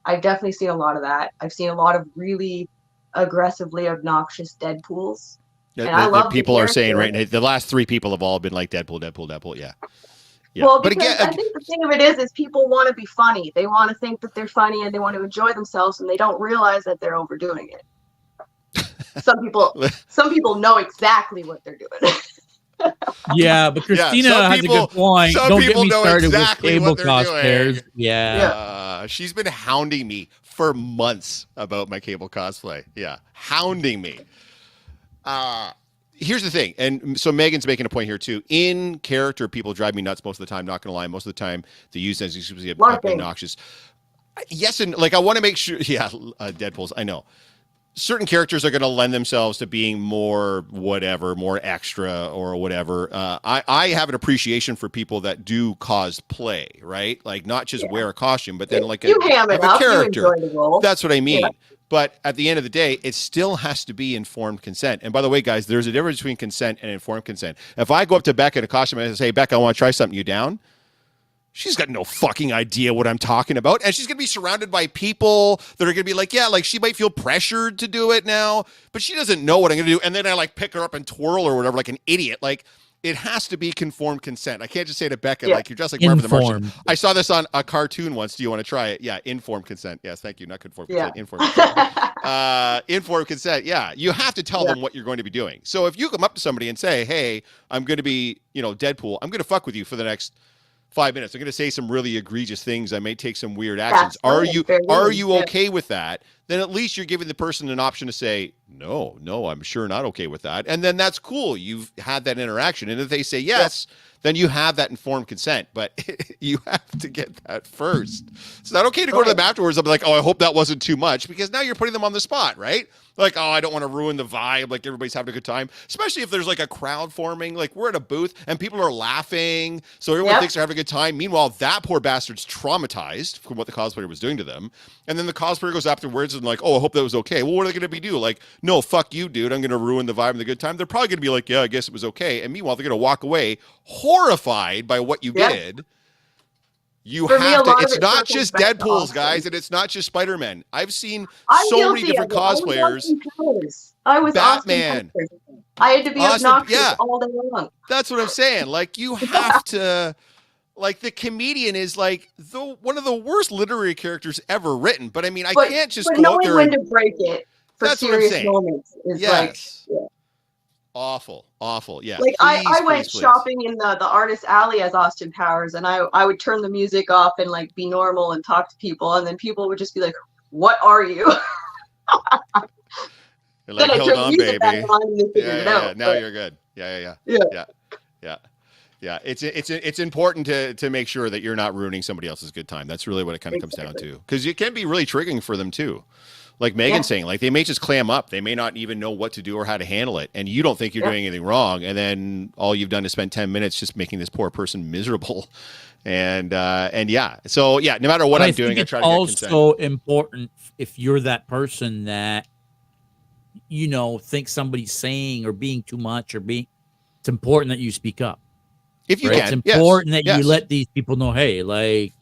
I've definitely seen a lot of that. I've seen a lot of really aggressively obnoxious Deadpools. And I love people are saying right now, the last 3 people have all been like Deadpool. Yeah. Well, because but again, I think the thing of it is people want to be funny. They want to think that they're funny and they want to enjoy themselves, and they don't realize that they're overdoing it. Some people know exactly what they're doing. Yeah, but Christina has a good point. Don't get me started exactly with cable cosplayers. Yeah. She's been hounding me for months about my cable cosplay. Yeah, hounding me. Here's the thing, and so Megan's making a point here too. In character, people drive me nuts most of the time. Not gonna lie, most of the time they use as exclusively obnoxious. Yes, and like I want to make sure. Yeah, Deadpools. I know. Certain characters are going to lend themselves to being more whatever, more extra or whatever. I have an appreciation for people that do cosplay, right? Like not just wear a costume, but then like a character. You enjoy the role. That's what I mean. Yeah. But at the end of the day, it still has to be informed consent. And by the way, guys, there's a difference between consent and informed consent. If I go up to Becca in a costume and say, hey, Becca, I want to try something, you down? She's got no fucking idea what I'm talking about. And she's going to be surrounded by people that are going to be like, yeah, like she might feel pressured to do it now, but she doesn't know what I'm going to do. And then I like pick her up and twirl or whatever, like an idiot. Like it has to be conformed consent. I can't just say to Becca, like you're just like Marvin the Martian. I saw this on a cartoon once. Do you want to try it? Yeah. Informed consent. Yes. Thank you. Not conformed consent. Informed consent. Informed consent. Yeah. You have to tell them what you're going to be doing. So if you come up to somebody and say, hey, I'm going to be, Deadpool. I'm going to fuck with you for the next 5 minutes. I'm going to say some really egregious things. I may take some weird actions. Are you okay with that? Then at least you're giving the person an option to say, no, I'm sure not okay with that. And then that's cool. You've had that interaction. And if they say yes, then you have that informed consent. But you have to get that first. It's not okay to go to them afterwards and be like, oh, I hope that wasn't too much, because now you're putting them on the spot, right? Like, oh, I don't want to ruin the vibe. Like everybody's having a good time, especially if there's like a crowd forming. Like we're at a booth and people are laughing, so everyone thinks they're having a good time. Meanwhile, that poor bastard's traumatized from what the cosplayer was doing to them. And then the cosplayer goes afterwards and like, oh, I hope that was okay. Well, what are they going to do? Like, no, fuck you, dude. I'm going to ruin the vibe and the good time. They're probably going to be like, yeah, I guess it was okay. And meanwhile, they're going to walk away horrified by what you did. You have to. It's not just Deadpools, guys, and it's not just Spider-Man. I've seen so many different cosplayers. I was Batman. I had to be obnoxious all day long. That's what I'm saying. Like you have to. Like the comedian is like one of the worst literary characters ever written. But I mean, I can't just go out there. Knowing when to break it for serious moments is like. Yeah. Awful. Yeah. Like I went shopping in the artist alley as Austin Powers, and I would turn the music off and like be normal and talk to people, and then people would just be like, "What are you?" You're like, hold on, baby. Yeah. Now you're good. Yeah. It's important to make sure that you're not ruining somebody else's good time. That's really what it kind of comes down to, because it can be really triggering for them too. Like Megan's saying, like they may just clam up. They may not even know what to do or how to handle it. And you don't think you're doing anything wrong. And then all you've done is spend 10 minutes just making this poor person miserable. And yeah. So yeah, no matter what I'm doing, I try to get consent. It's also important if you're that person that, thinks somebody's saying or being too much it's important that you speak up. If you can. It's important that you let these people know, hey, like,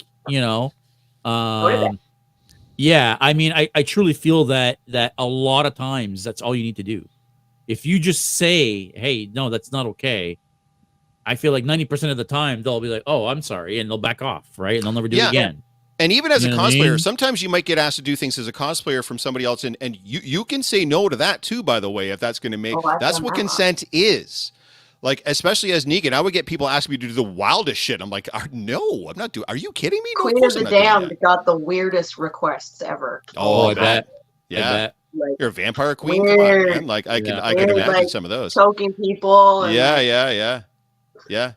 yeah, I mean, I truly feel that a lot of times that's all you need to do. If you just say, hey, no, that's not okay, I feel like 90% of the time they'll be like, oh, I'm sorry, and they'll back off, right? And they'll never do it again. And even as a cosplayer, sometimes you might get asked to do things as a cosplayer from somebody else, and you can say no to that too, by the way, if that's going to make that's what consent is. Like, especially as Negan, I would get people asking me to do the wildest shit. I'm like, no, I'm not doing. Are you kidding me? No, Queen of the Damned got the weirdest requests ever. Oh, I bet. Yeah. like You're a vampire queen. Come on, weird, man. Like I Yeah. could weird, imagine like some of those. choking people. And Yeah, like, yeah.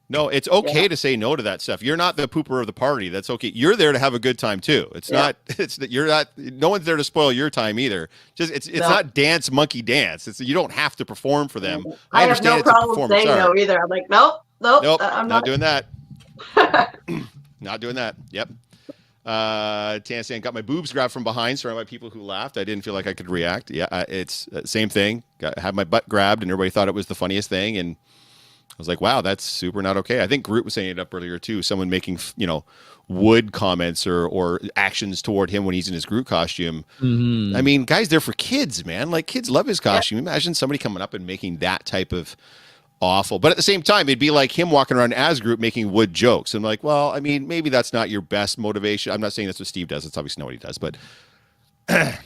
No, it's yeah, okay to say no to that stuff. You're not the pooper of the party. That's okay. You're there to have a good time too. It's yeah. not. It's you're not. No one's there to spoil your time either. Just it's No. not dance monkey dance. It's you don't have to perform for them. I have understand no it's a problem performance saying art. no either. I'm like, nope, Nope, I'm not not. doing that. Not doing that. Yep. Tansan got my boobs grabbed from behind, surrounded by people who laughed. I didn't feel like I could react. Yeah, it's same thing. Had my butt grabbed, and everybody thought it was the funniest thing. And I was like, wow, that's super not okay. I think Groot was saying it up earlier too. Someone making wood comments or actions toward him when he's in his Groot costume. Mhm. I mean, guys, they're for kids, man. Like kids love his costume. Imagine somebody coming up and making that type of awful. But at the same time, it'd be like him walking around as Groot making wood jokes. I'm like, well, I mean, maybe that's not your best motivation. I'm not saying that's what Steve does. It's obviously not what he does, but I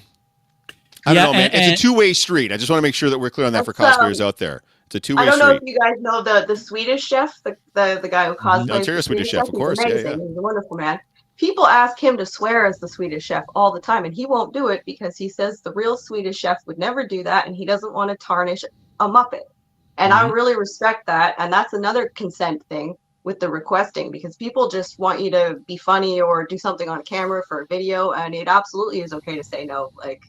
don't know, man. It's a two-way street. I just want to make sure that we're clear on that for cosplayers out there. It's a two-way I don't know if street. you guys know the Swedish chef, the guy who cosplays. Ontario the Swedish chef, of course. He's Yeah, amazing. He's a wonderful man. People ask him to swear as the Swedish chef all the time, and he won't do it because he says the real Swedish chef would never do that, and he doesn't want to tarnish a Muppet. And I really respect that. And that's another consent thing with the requesting, because people just want you to be funny or do something on camera for a video. And it absolutely is okay to say no. Like,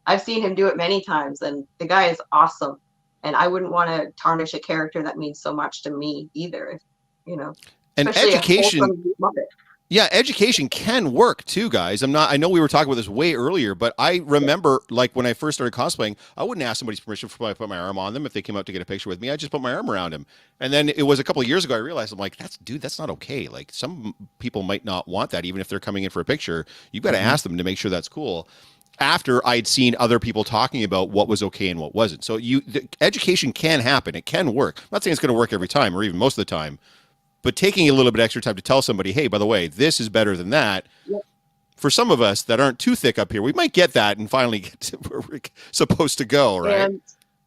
I've seen him do it many times, and the guy is awesome. And I wouldn't want to tarnish a character that means so much to me either. If, And especially education. a wholesome Muppet. Yeah, education can work too, guys. I know we were talking about this way earlier, but I remember like when I first started cosplaying, I wouldn't ask somebody's permission before I put my arm on them if they came out to get a picture with me. I just put my arm around him. And then it was a couple of years ago I realized I'm like, that's not okay. Like some people might not want that even if they're coming in for a picture. You've got to ask them to make sure that's cool. After I'd seen other people talking about what was okay and what wasn't. So the education can happen. It can work. I'm not saying it's going to work every time or even most of the time. But taking a little bit extra time to tell somebody, hey, by the way, this is better than that. Yep. For some of us that aren't too thick up here, we might get that and finally get to where we're supposed to go, right? And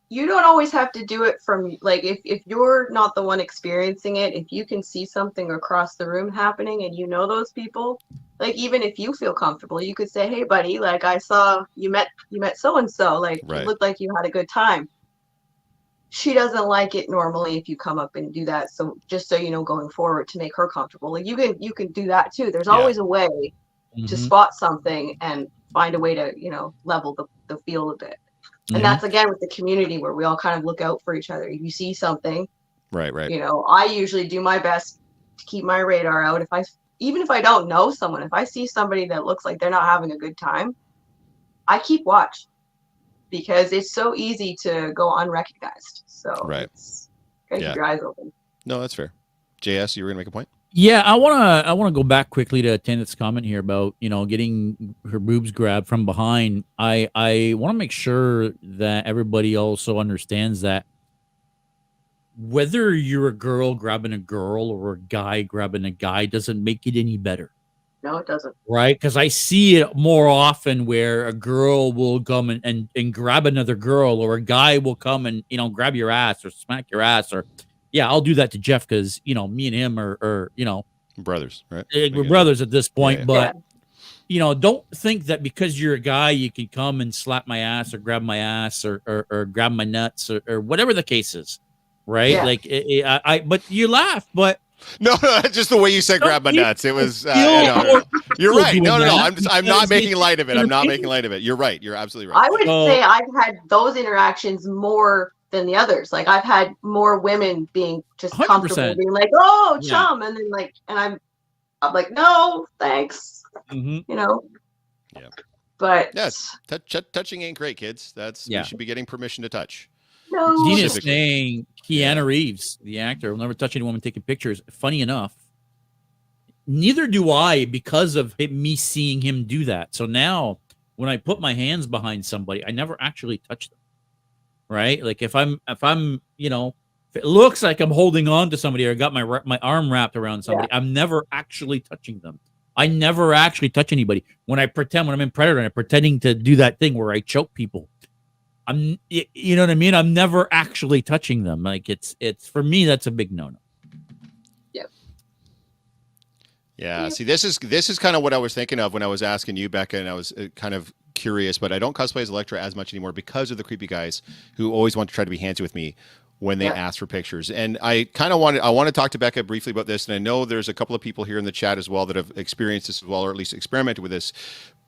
you don't always have to do it from, like, if you're not the one experiencing it, if you can see something across the room happening and you know those people, like, even if you feel comfortable, you could say, hey, buddy, like, I saw you met so-and-so, like, right. It looked like you had a good time. She doesn't like it normally if you come up and do that. So just so you know, going forward to make her comfortable, like you can do that too. There's always a way to spot something and find a way to, level the field a bit. And that's again with the community where we all kind of look out for each other. If you see something, right. I usually do my best to keep my radar out. Even if I don't know someone, if I see somebody that looks like they're not having a good time, I keep watch. Because it's so easy to go unrecognized. So right. Keep your eyes open. No, that's fair. JS, you were gonna make a point? Yeah, I wanna go back quickly to Tennant's comment here about getting her boobs grabbed from behind. I want to make sure that everybody also understands that whether you're a girl grabbing a girl or a guy grabbing a guy doesn't make it any better. No, it doesn't. Right? Because I see it more often where a girl will come and grab another girl, or a guy will come and, grab your ass or smack your ass. Or, yeah, I'll do that to Jeff because, me and him are brothers, right? We're brothers at this point. Yeah. But, don't think that because you're a guy, you can come and slap my ass or grab my ass or grab my nuts or whatever the case is. Right? Yeah. Like, but you laugh, but. No, just the way you said grab my nuts. It was, you're right. No. I'm not making light of it. I'm not making light of it. You're right. You're absolutely right. I would say I've had those interactions more than the others. Like I've had more women being just 100%. Comfortable being like, oh, chum. Yeah. And then I'm like, no, thanks. Mm-hmm. Yeah. But yes, touching ain't great, kids. You should be getting permission to touch. No. Dina's saying Keanu Reeves, the actor, will never touch any woman taking pictures. Funny enough, neither do I because of me seeing him do that. So now when I put my hands behind somebody, I never actually touch them. Right? Like if I'm if it looks like I'm holding on to somebody or got my arm wrapped around somebody, I'm never actually touching them. I never actually touch anybody. When I'm in Predator and I'm pretending to do that thing where I choke people. You know what I mean? I'm never actually touching them. Like it's for me, that's a big no-no. Yep. Yeah. See, this is kind of what I was thinking of when I was asking you, Becca, and I was kind of curious, but I don't cosplay as Elektra as much anymore because of the creepy guys who always want to try to be handsy with me when they ask for pictures. And I kind of want to talk to Becca briefly about this. And I know there's a couple of people here in the chat as well that have experienced this as well, or at least experimented with this.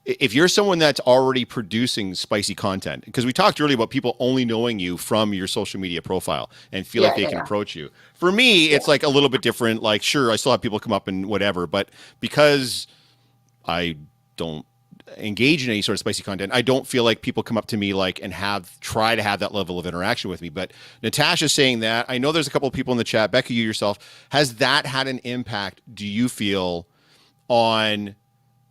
If you're someone that's already producing spicy content, because we talked earlier about people only knowing you from your social media profile and feel like they can approach you. For me, it's like a little bit different. Like, sure, I still have people come up and whatever, but because I don't engage in any sort of spicy content, I don't feel like people come up to me like and try to have that level of interaction with me. But Natasha's saying that. I know there's a couple of people in the chat. Becca, you yourself, has that had an impact, do you feel, on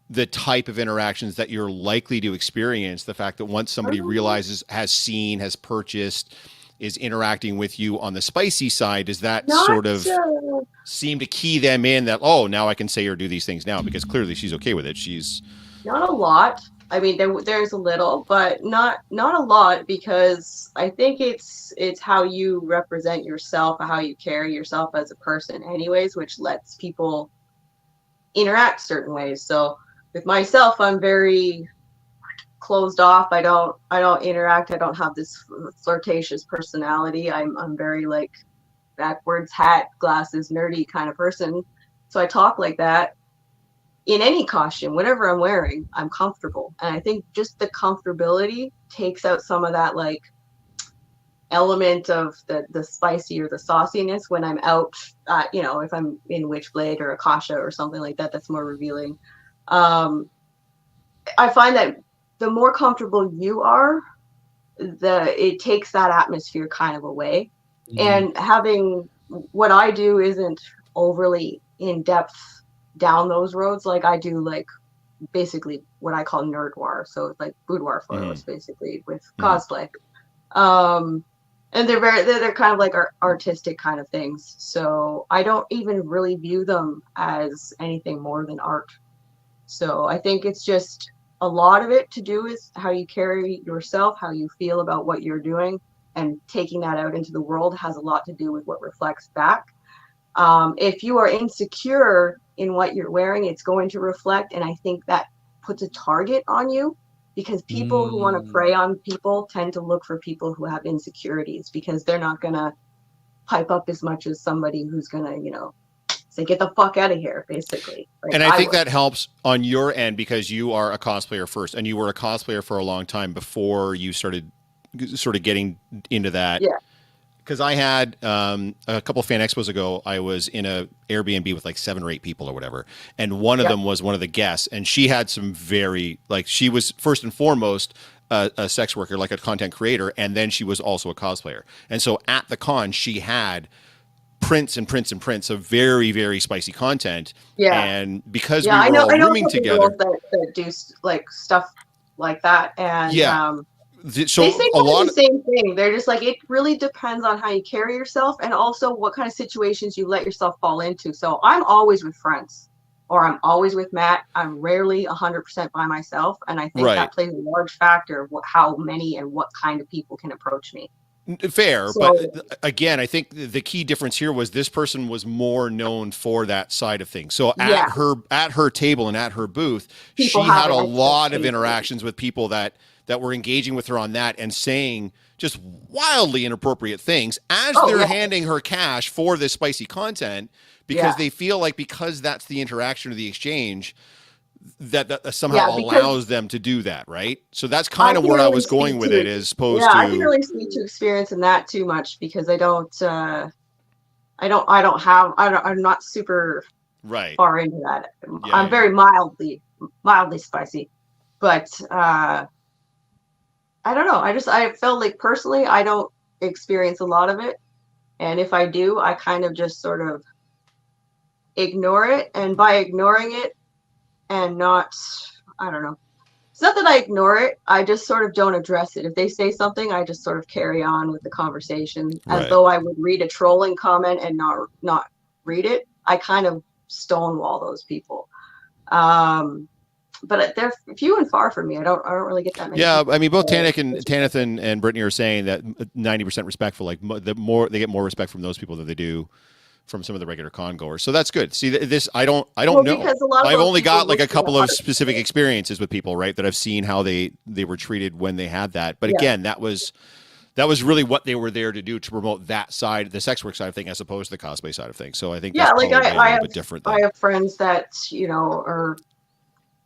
the type of interactions that you're likely to experience? The fact that once somebody realizes, has seen, has purchased, is interacting with you on the spicy side, does that sort of seem to key them in that, oh, now I can say or do these things now, because clearly she's okay with it. She's not a lot. I mean, there's a little, but not a lot, because I think it's how you represent yourself, how you carry yourself as a person anyways, which lets people interact certain ways. So with myself, I'm very closed off. I don't interact. I don't have this flirtatious personality. I'm very like backwards hat, glasses, nerdy kind of person. So I talk like that. In any costume, whatever I'm wearing, I'm comfortable. And I think just the comfortability takes out some of that like element of the spicy or the sauciness when I'm out, if I'm in Witchblade or Akasha or something like that, that's more revealing. I find that the more comfortable you are, it takes that atmosphere kind of away. And having what I do isn't overly in depth down those roads. Like I do like basically what I call nerdwar. So it's like boudoir photos basically with cosplay. And they're kind of like artistic kind of things. So I don't even really view them as anything more than art. So I think it's just a lot of it to do with how you carry yourself, how you feel about what you're doing, and taking that out into the world has a lot to do with what reflects back. If you are insecure in what you're wearing, it's going to reflect. And I think that puts a target on you, because people who want to prey on people tend to look for people who have insecurities, because they're not going to pipe up as much as somebody who's going to, say, get the fuck out of here, basically. Like, and I think that helps on your end, because you are a cosplayer first, and you were a cosplayer for a long time before you started sort of getting into that. Yeah. Because I had a couple of fan expos ago, I was in a Airbnb with like 7 or 8 people or whatever. And one of them was one of the guests. And she had some she was first and foremost a sex worker, like a content creator. And then she was also a cosplayer. And so at the con, she had prints and prints and prints of very, very spicy content. Yeah. And because we were all rooming together. That do like stuff like that. And so they say the same thing. They're just like, it really depends on how you carry yourself, and also what kind of situations you let yourself fall into. So I'm always with friends, or I'm always with Matt. I'm rarely 100% by myself, and I think that plays a large factor of how many and what kind of people can approach me. Fair, but again, I think the key difference here was this person was more known for that side of things. So at her table and at her booth, she had a lot of interactions with people that were engaging with her on that and saying just wildly inappropriate things as they're handing her cash for this spicy content, because they feel like, because that's the interaction or the exchange, that somehow allows them to do that, right? So that's kind of where I was going with it, as opposed to. I can really speak to experience in that too much, because I'm not super far into that. I'm very mildly spicy, but I don't know. I felt like personally, I don't experience a lot of it. And if I do, I kind of just sort of ignore it. And by ignoring it and I don't know. It's not that I ignore it. I just sort of don't address it. If they say something, I just sort of carry on with the conversation as though I would read a trolling comment and not read it. I kind of stonewall those people. But they're few and far from me. I don't really get that many. Yeah, I mean, both Tanith and Brittany are saying that 90% respectful. Like they get more respect from those people than they do from some of the regular con goers. So that's good. See, this I don't Well, know. because a lot of I've those only people got like a look for couple the of art. specific experiences with people, right, that I've seen how they were treated when they had that. But Yeah. again, that was really what they were there to do, to promote that side, the sex work side of thing, as opposed to the cosplay side of things. So I think Yeah, that's like probably a I little have bit different. I have friends that, you know, are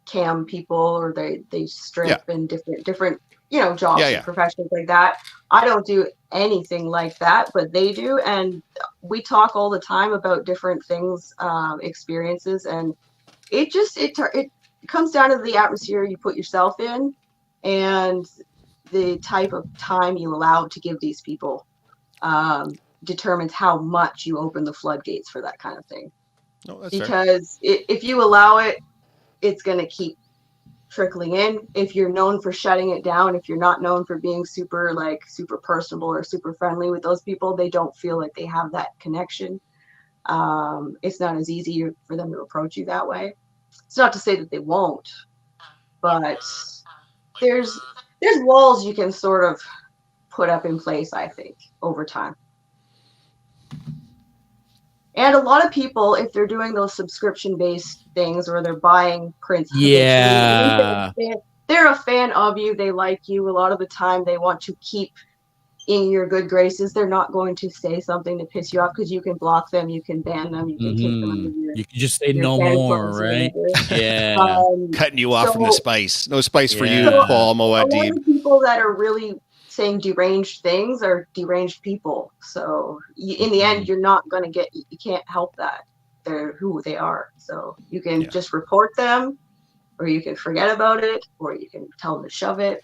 cam people, or they strip in different you know, jobs and professions like that. I don't do anything like that, but they do, and we talk all the time about different things, experiences, and it comes down to the atmosphere you put yourself in and the type of time you allow to give these people, determines how much you open the floodgates for that kind of thing. No, that's fair. Because if you allow it, it's going to keep trickling in. If you're known for shutting it down, if you're not known for being super personable or super friendly with those people, they don't feel like they have that connection. It's not as easy for them to approach you that way. It's not to say that they won't, but there's walls you can sort of put up in place, I think, over time. And a lot of people, if they're doing those subscription-based things, or they're buying prints, Yeah, they're a fan of you. They like you. A lot of the time, they want to keep in your good graces. They're not going to say something to piss you off, because you can block them, you can ban them, you can take them under your. You can just say your no fan more, clubs or right? whatever. Yeah. Cutting you off from the spice. No spice for you, Yeah. Paul A lot Moadib. of people that are really saying deranged things are deranged people. So in the end, you're not going to get. You can't help that. They're who they are. So you can just report them, or you can forget about it, or you can tell them to shove it.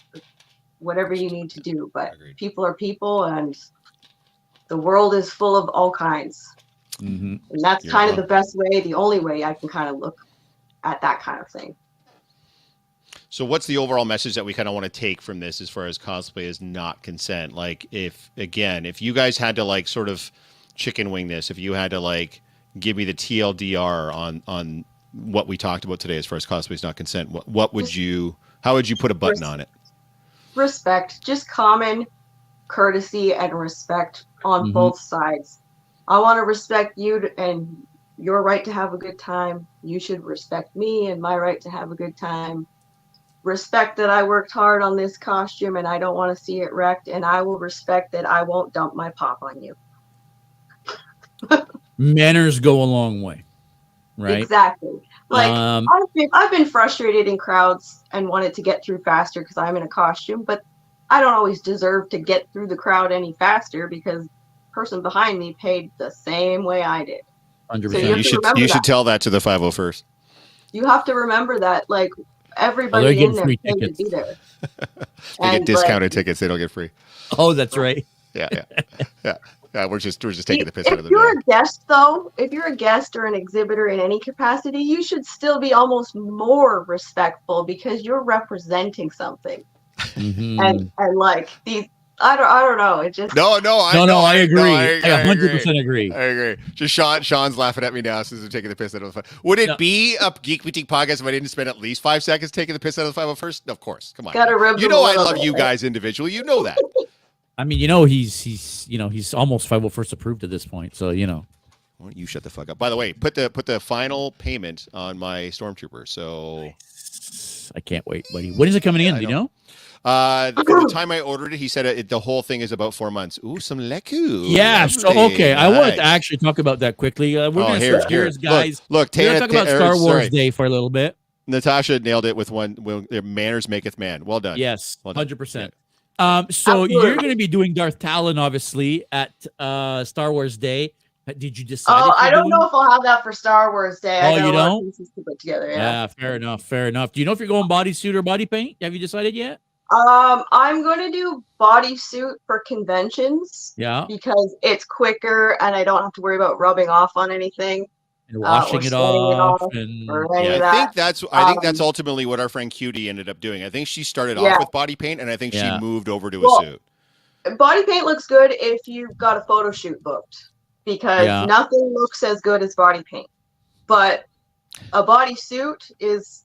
Whatever you need to do. But people are people, and the world is full of all kinds. And that's kind of the best way, the only way I can kind of look at that kind of thing. So what's the overall message that we kind of want to take from this, as far as cosplay is not consent? Like, if you guys had to like sort of chicken wing this, if you had to like give me the TLDR on what we talked about today as far as cosplay is not consent, how would you put a button on it? Respect, just common courtesy and respect on both sides. I want to respect you and your right to have a good time. You should respect me and my right to have a good time. Respect that I worked hard on this costume and I don't want to see it wrecked, and I will respect that I won't dump my pop on you. Manners go a long way, right? Exactly. Like, I've been frustrated in crowds and wanted to get through faster because I'm in a costume, but I don't always deserve to get through the crowd any faster, because the person behind me paid the same way I did. 100%. So you should tell that to the 501st. You have to remember that, like, everybody in there paid to be there. They get discounted tickets. They don't get free. Oh, that's right. Yeah. We're just taking the piss out of them. If you're a guest, though, if you're a guest or an exhibitor in any capacity, you should still be almost more respectful, because you're representing something. And like these, I don't know. It just no. I agree. I 100% agree. I agree. Just Sean's laughing at me now since I'm taking the piss out of the. Would it be a Geek Boutique podcast if I didn't spend at least 5 seconds taking the piss out of the 501st? Of course. Come on. You know I love you guys individually. You know that. I mean, he's almost 501st approved at this point. So, Why don't you shut the fuck up? By the way, put the final payment on my Stormtrooper. So I can't wait, buddy. When is it coming in? Do you know? The time I ordered it, he said the whole thing is about 4 months. Ooh, some leku. Yeah. Lovely. So, okay. Nice. I wanted to actually talk about that quickly. We're going to switch gears, guys. Look, we're going to talk about Star Wars Day for a little bit. Natasha nailed it with one. Manners maketh man. Well done. Yes, well done. 100%. So you're going to be doing Darth Talon, obviously, at Star Wars Day. Did you decide? Oh, I don't know if I'll have that for Star Wars Day. Oh, you don't? Pieces to put together. Yeah, fair enough. Do you know if you're going bodysuit or body paint? Have you decided yet? I'm going to do bodysuit for conventions. Yeah. Because it's quicker and I don't have to worry about rubbing off on anything. And washing it off. I think that's ultimately what our friend Cutie ended up doing. I think she started off with body paint, and I think she moved over to a suit. Body paint looks good if you've got a photo shoot booked, because nothing looks as good as body paint. But a body suit is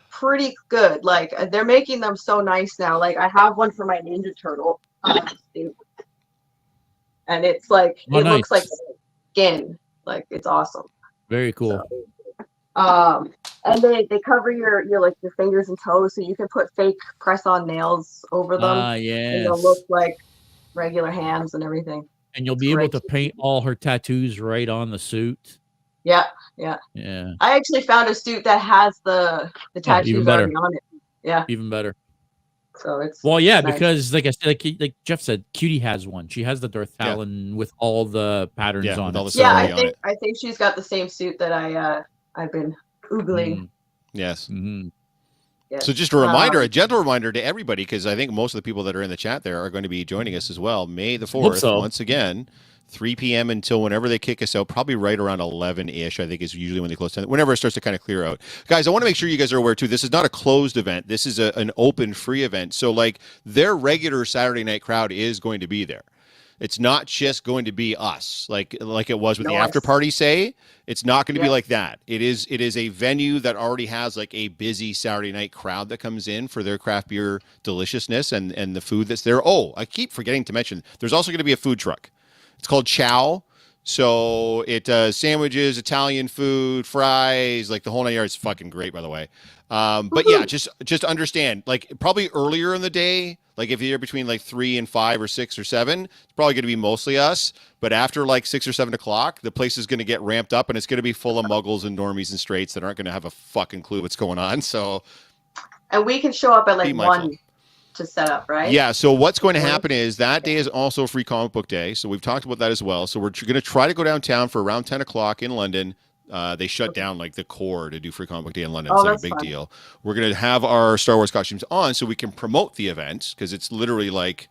pretty good. Like, they're making them so nice now. Like, I have one for my Ninja Turtle suit, and it's like looks like skin. Like, it's awesome. Very cool. And they cover your like your fingers and toes, so you can put fake press-on nails over them. Yes. And they'll look like regular hands and everything. And you'll be able to paint all her tattoos right on the suit. Yeah. Yeah. I actually found a suit that has the tattoos already on it. Yeah. Even better. So it's nice. Because like I said, like Jeff said, Cutie has one. She has the Darth Talon with all the patterns on it. I think she's got the same suit that I've been Googling. Yes. Mm-hmm. So just a gentle reminder to everybody, because I think most of the people that are in the chat there are going to be joining us as well. May the 4th, once again, 3 p.m. until whenever they kick us out, probably right around 11-ish, I think is usually when they close down. Whenever it starts to kind of clear out. Guys, I want to make sure you guys are aware, too, this is not a closed event. This is an open, free event. So, like, their regular Saturday night crowd is going to be there. It's not just going to be us, like it was with the after party, say. It's not going to be like that. It is a venue that already has like a busy Saturday night crowd that comes in for their craft beer deliciousness and the food that's there. Oh, I keep forgetting to mention, there's also going to be a food truck. It's called Chow. So it does sandwiches, Italian food, fries, like the whole 9 yards. It's fucking great, by the way. But yeah, just understand, like probably earlier in the day, like if you're between like 3 and 5 or 6 or 7, it's probably going to be mostly us. But after like 6 or 7 o'clock, the place is going to get ramped up and it's going to be full of muggles and normies and straights that aren't going to have a fucking clue what's going on. So, and we can show up at like 1 to set up, right? Yeah. So what's going to happen is that day is also free comic book day. So we've talked about that as well. So we're going to try to go downtown for around 10 o'clock in London. They shut down like the core to do free comic book day in London. It's like a big deal. We're going to have our Star Wars costumes on so we can promote the event, because it's literally like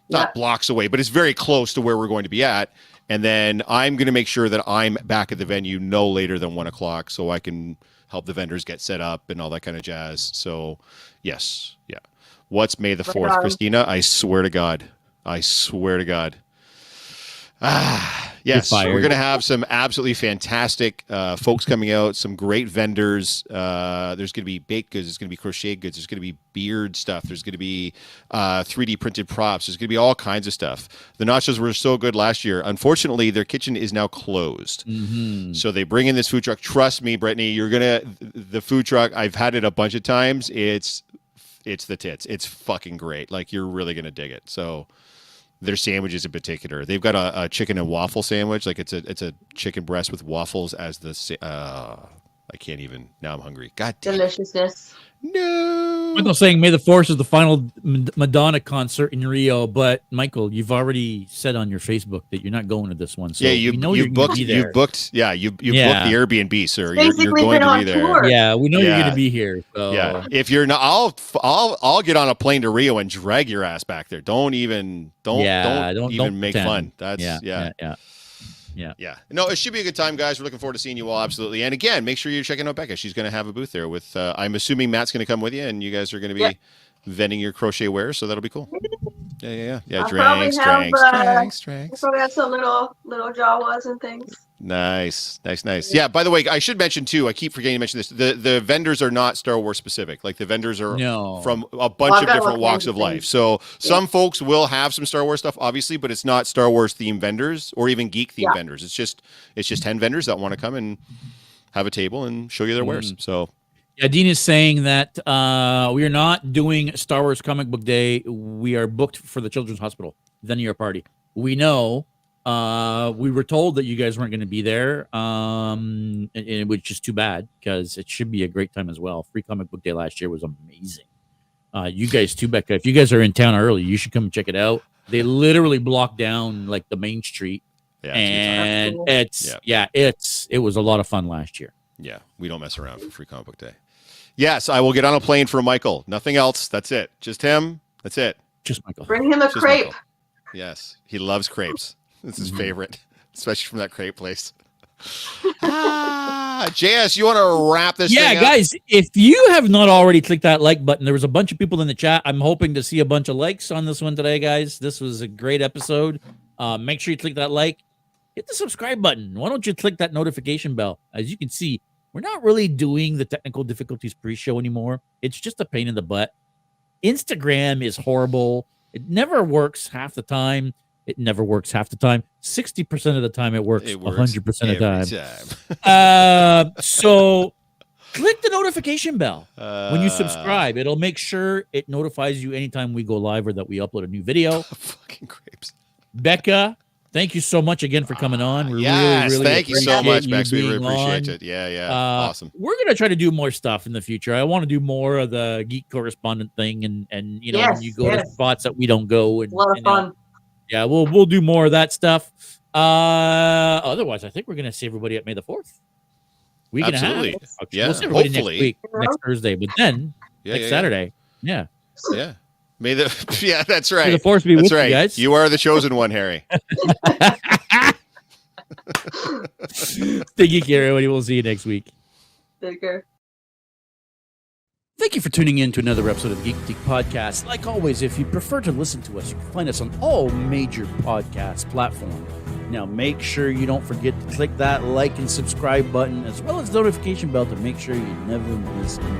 not blocks away, but it's very close to where we're going to be at. And then I'm going to make sure that I'm back at the venue no later than 1 o'clock so I can help the vendors get set up and all that kind of jazz. So yes. Yeah. What's May the 4th, Christina? I swear to God. Yes, we're going to have some absolutely fantastic folks coming out, some great vendors. There's going to be baked goods. There's going to be crocheted goods. There's going to be beard stuff. There's going to be 3D printed props. There's going to be all kinds of stuff. The nachos were so good last year. Unfortunately, their kitchen is now closed. Mm-hmm. So they bring in this food truck. Trust me, Brittany, the food truck, I've had it a bunch of times. It's the tits. It's fucking great. Like, you're really going to dig it. So their sandwiches in particular, they've got a chicken and waffle sandwich. Like it's a chicken breast with waffles as the, I can't even, now I'm hungry. God damn. Deliciousness. No. Michael saying May the 4th is the final Madonna concert in Rio, but Michael, you've already said on your Facebook that you're not going to this one. So yeah, you booked the Airbnb, sir. You're going to be there. Tour. Yeah, we know you're going to be here. So. Yeah, if you're not, I'll get on a plane to Rio and drag your ass back there. Don't even make fun. That's yeah. No, it should be a good time, guys. We're looking forward to seeing you all, absolutely. And again, make sure you're checking out Becca. She's going to have a booth there with, I'm assuming Matt's going to come with you, and you guys are going to be vending your crochet wares, so that'll be cool. Yeah. Drinks. I'll probably have some little Jawas and things. Nice. Yeah, by the way, I should mention too, I keep forgetting to mention this. The vendors are not Star Wars specific. Like, the vendors are from a bunch of different walks of life. So some folks will have some Star Wars stuff, obviously, but it's not Star Wars themed vendors or even geek themed vendors. It's just 10 vendors that want to come and have a table and show you their wares. So Dean is saying that we are not doing Star Wars Comic Book Day. We are booked for the Children's Hospital, then your party. We know. We were told that you guys weren't going to be there, and which is too bad, because it should be a great time as well. Free Comic Book Day last year was amazing. You guys too, Becca. If you guys are in town early, you should come and check it out. They literally blocked down like the main street, and it was a lot of fun last year. Yeah, we don't mess around for Free Comic Book Day. Yes, I will get on a plane for Michael. Nothing else. That's it. Just him. That's it. Just Michael. Bring him a crepe. Michael. Yes, he loves crepes. That's his favorite, especially from that crepe place. JS, you want to wrap this thing up? Guys, if you have not already clicked that like button, there was a bunch of people in the chat. I'm hoping to see a bunch of likes on this one today, guys. This was a great episode. Make sure you click that like. Hit the subscribe button. Why don't you click that notification bell? As you can see, we're not really doing the technical difficulties pre-show anymore. It's just a pain in the butt. Instagram is horrible. It never works half the time. It never works half the time. 60% of the time it works 100% of the time. So click the notification bell when you subscribe. It'll make sure it notifies you anytime we go live or that we upload a new video. Fucking grapes. Becca, thank you so much again for coming on. Really thank you so much, Bex. We really appreciate it. Yeah. Awesome. We're gonna try to do more stuff in the future. I want to do more of the geek correspondent thing, and you know, when you go to spots that we don't go, and a lot of fun. Yeah, we'll do more of that stuff. Otherwise, I think we're gonna see everybody at May the 4th. Week and a half. Yeah, we'll see everybody hopefully. next week, next Thursday, but then next Saturday. Yeah. May the that's right. May the 4th be with you guys. You are the chosen one, Harry. Stay geeky, everybody. We'll see you next week. Take care. Thank you for tuning in to another episode of the Geek Boutique Podcast. Like always, if you prefer to listen to us, you can find us on all major podcast platforms. Now, make sure you don't forget to click that like and subscribe button, as well as the notification bell to make sure you never miss an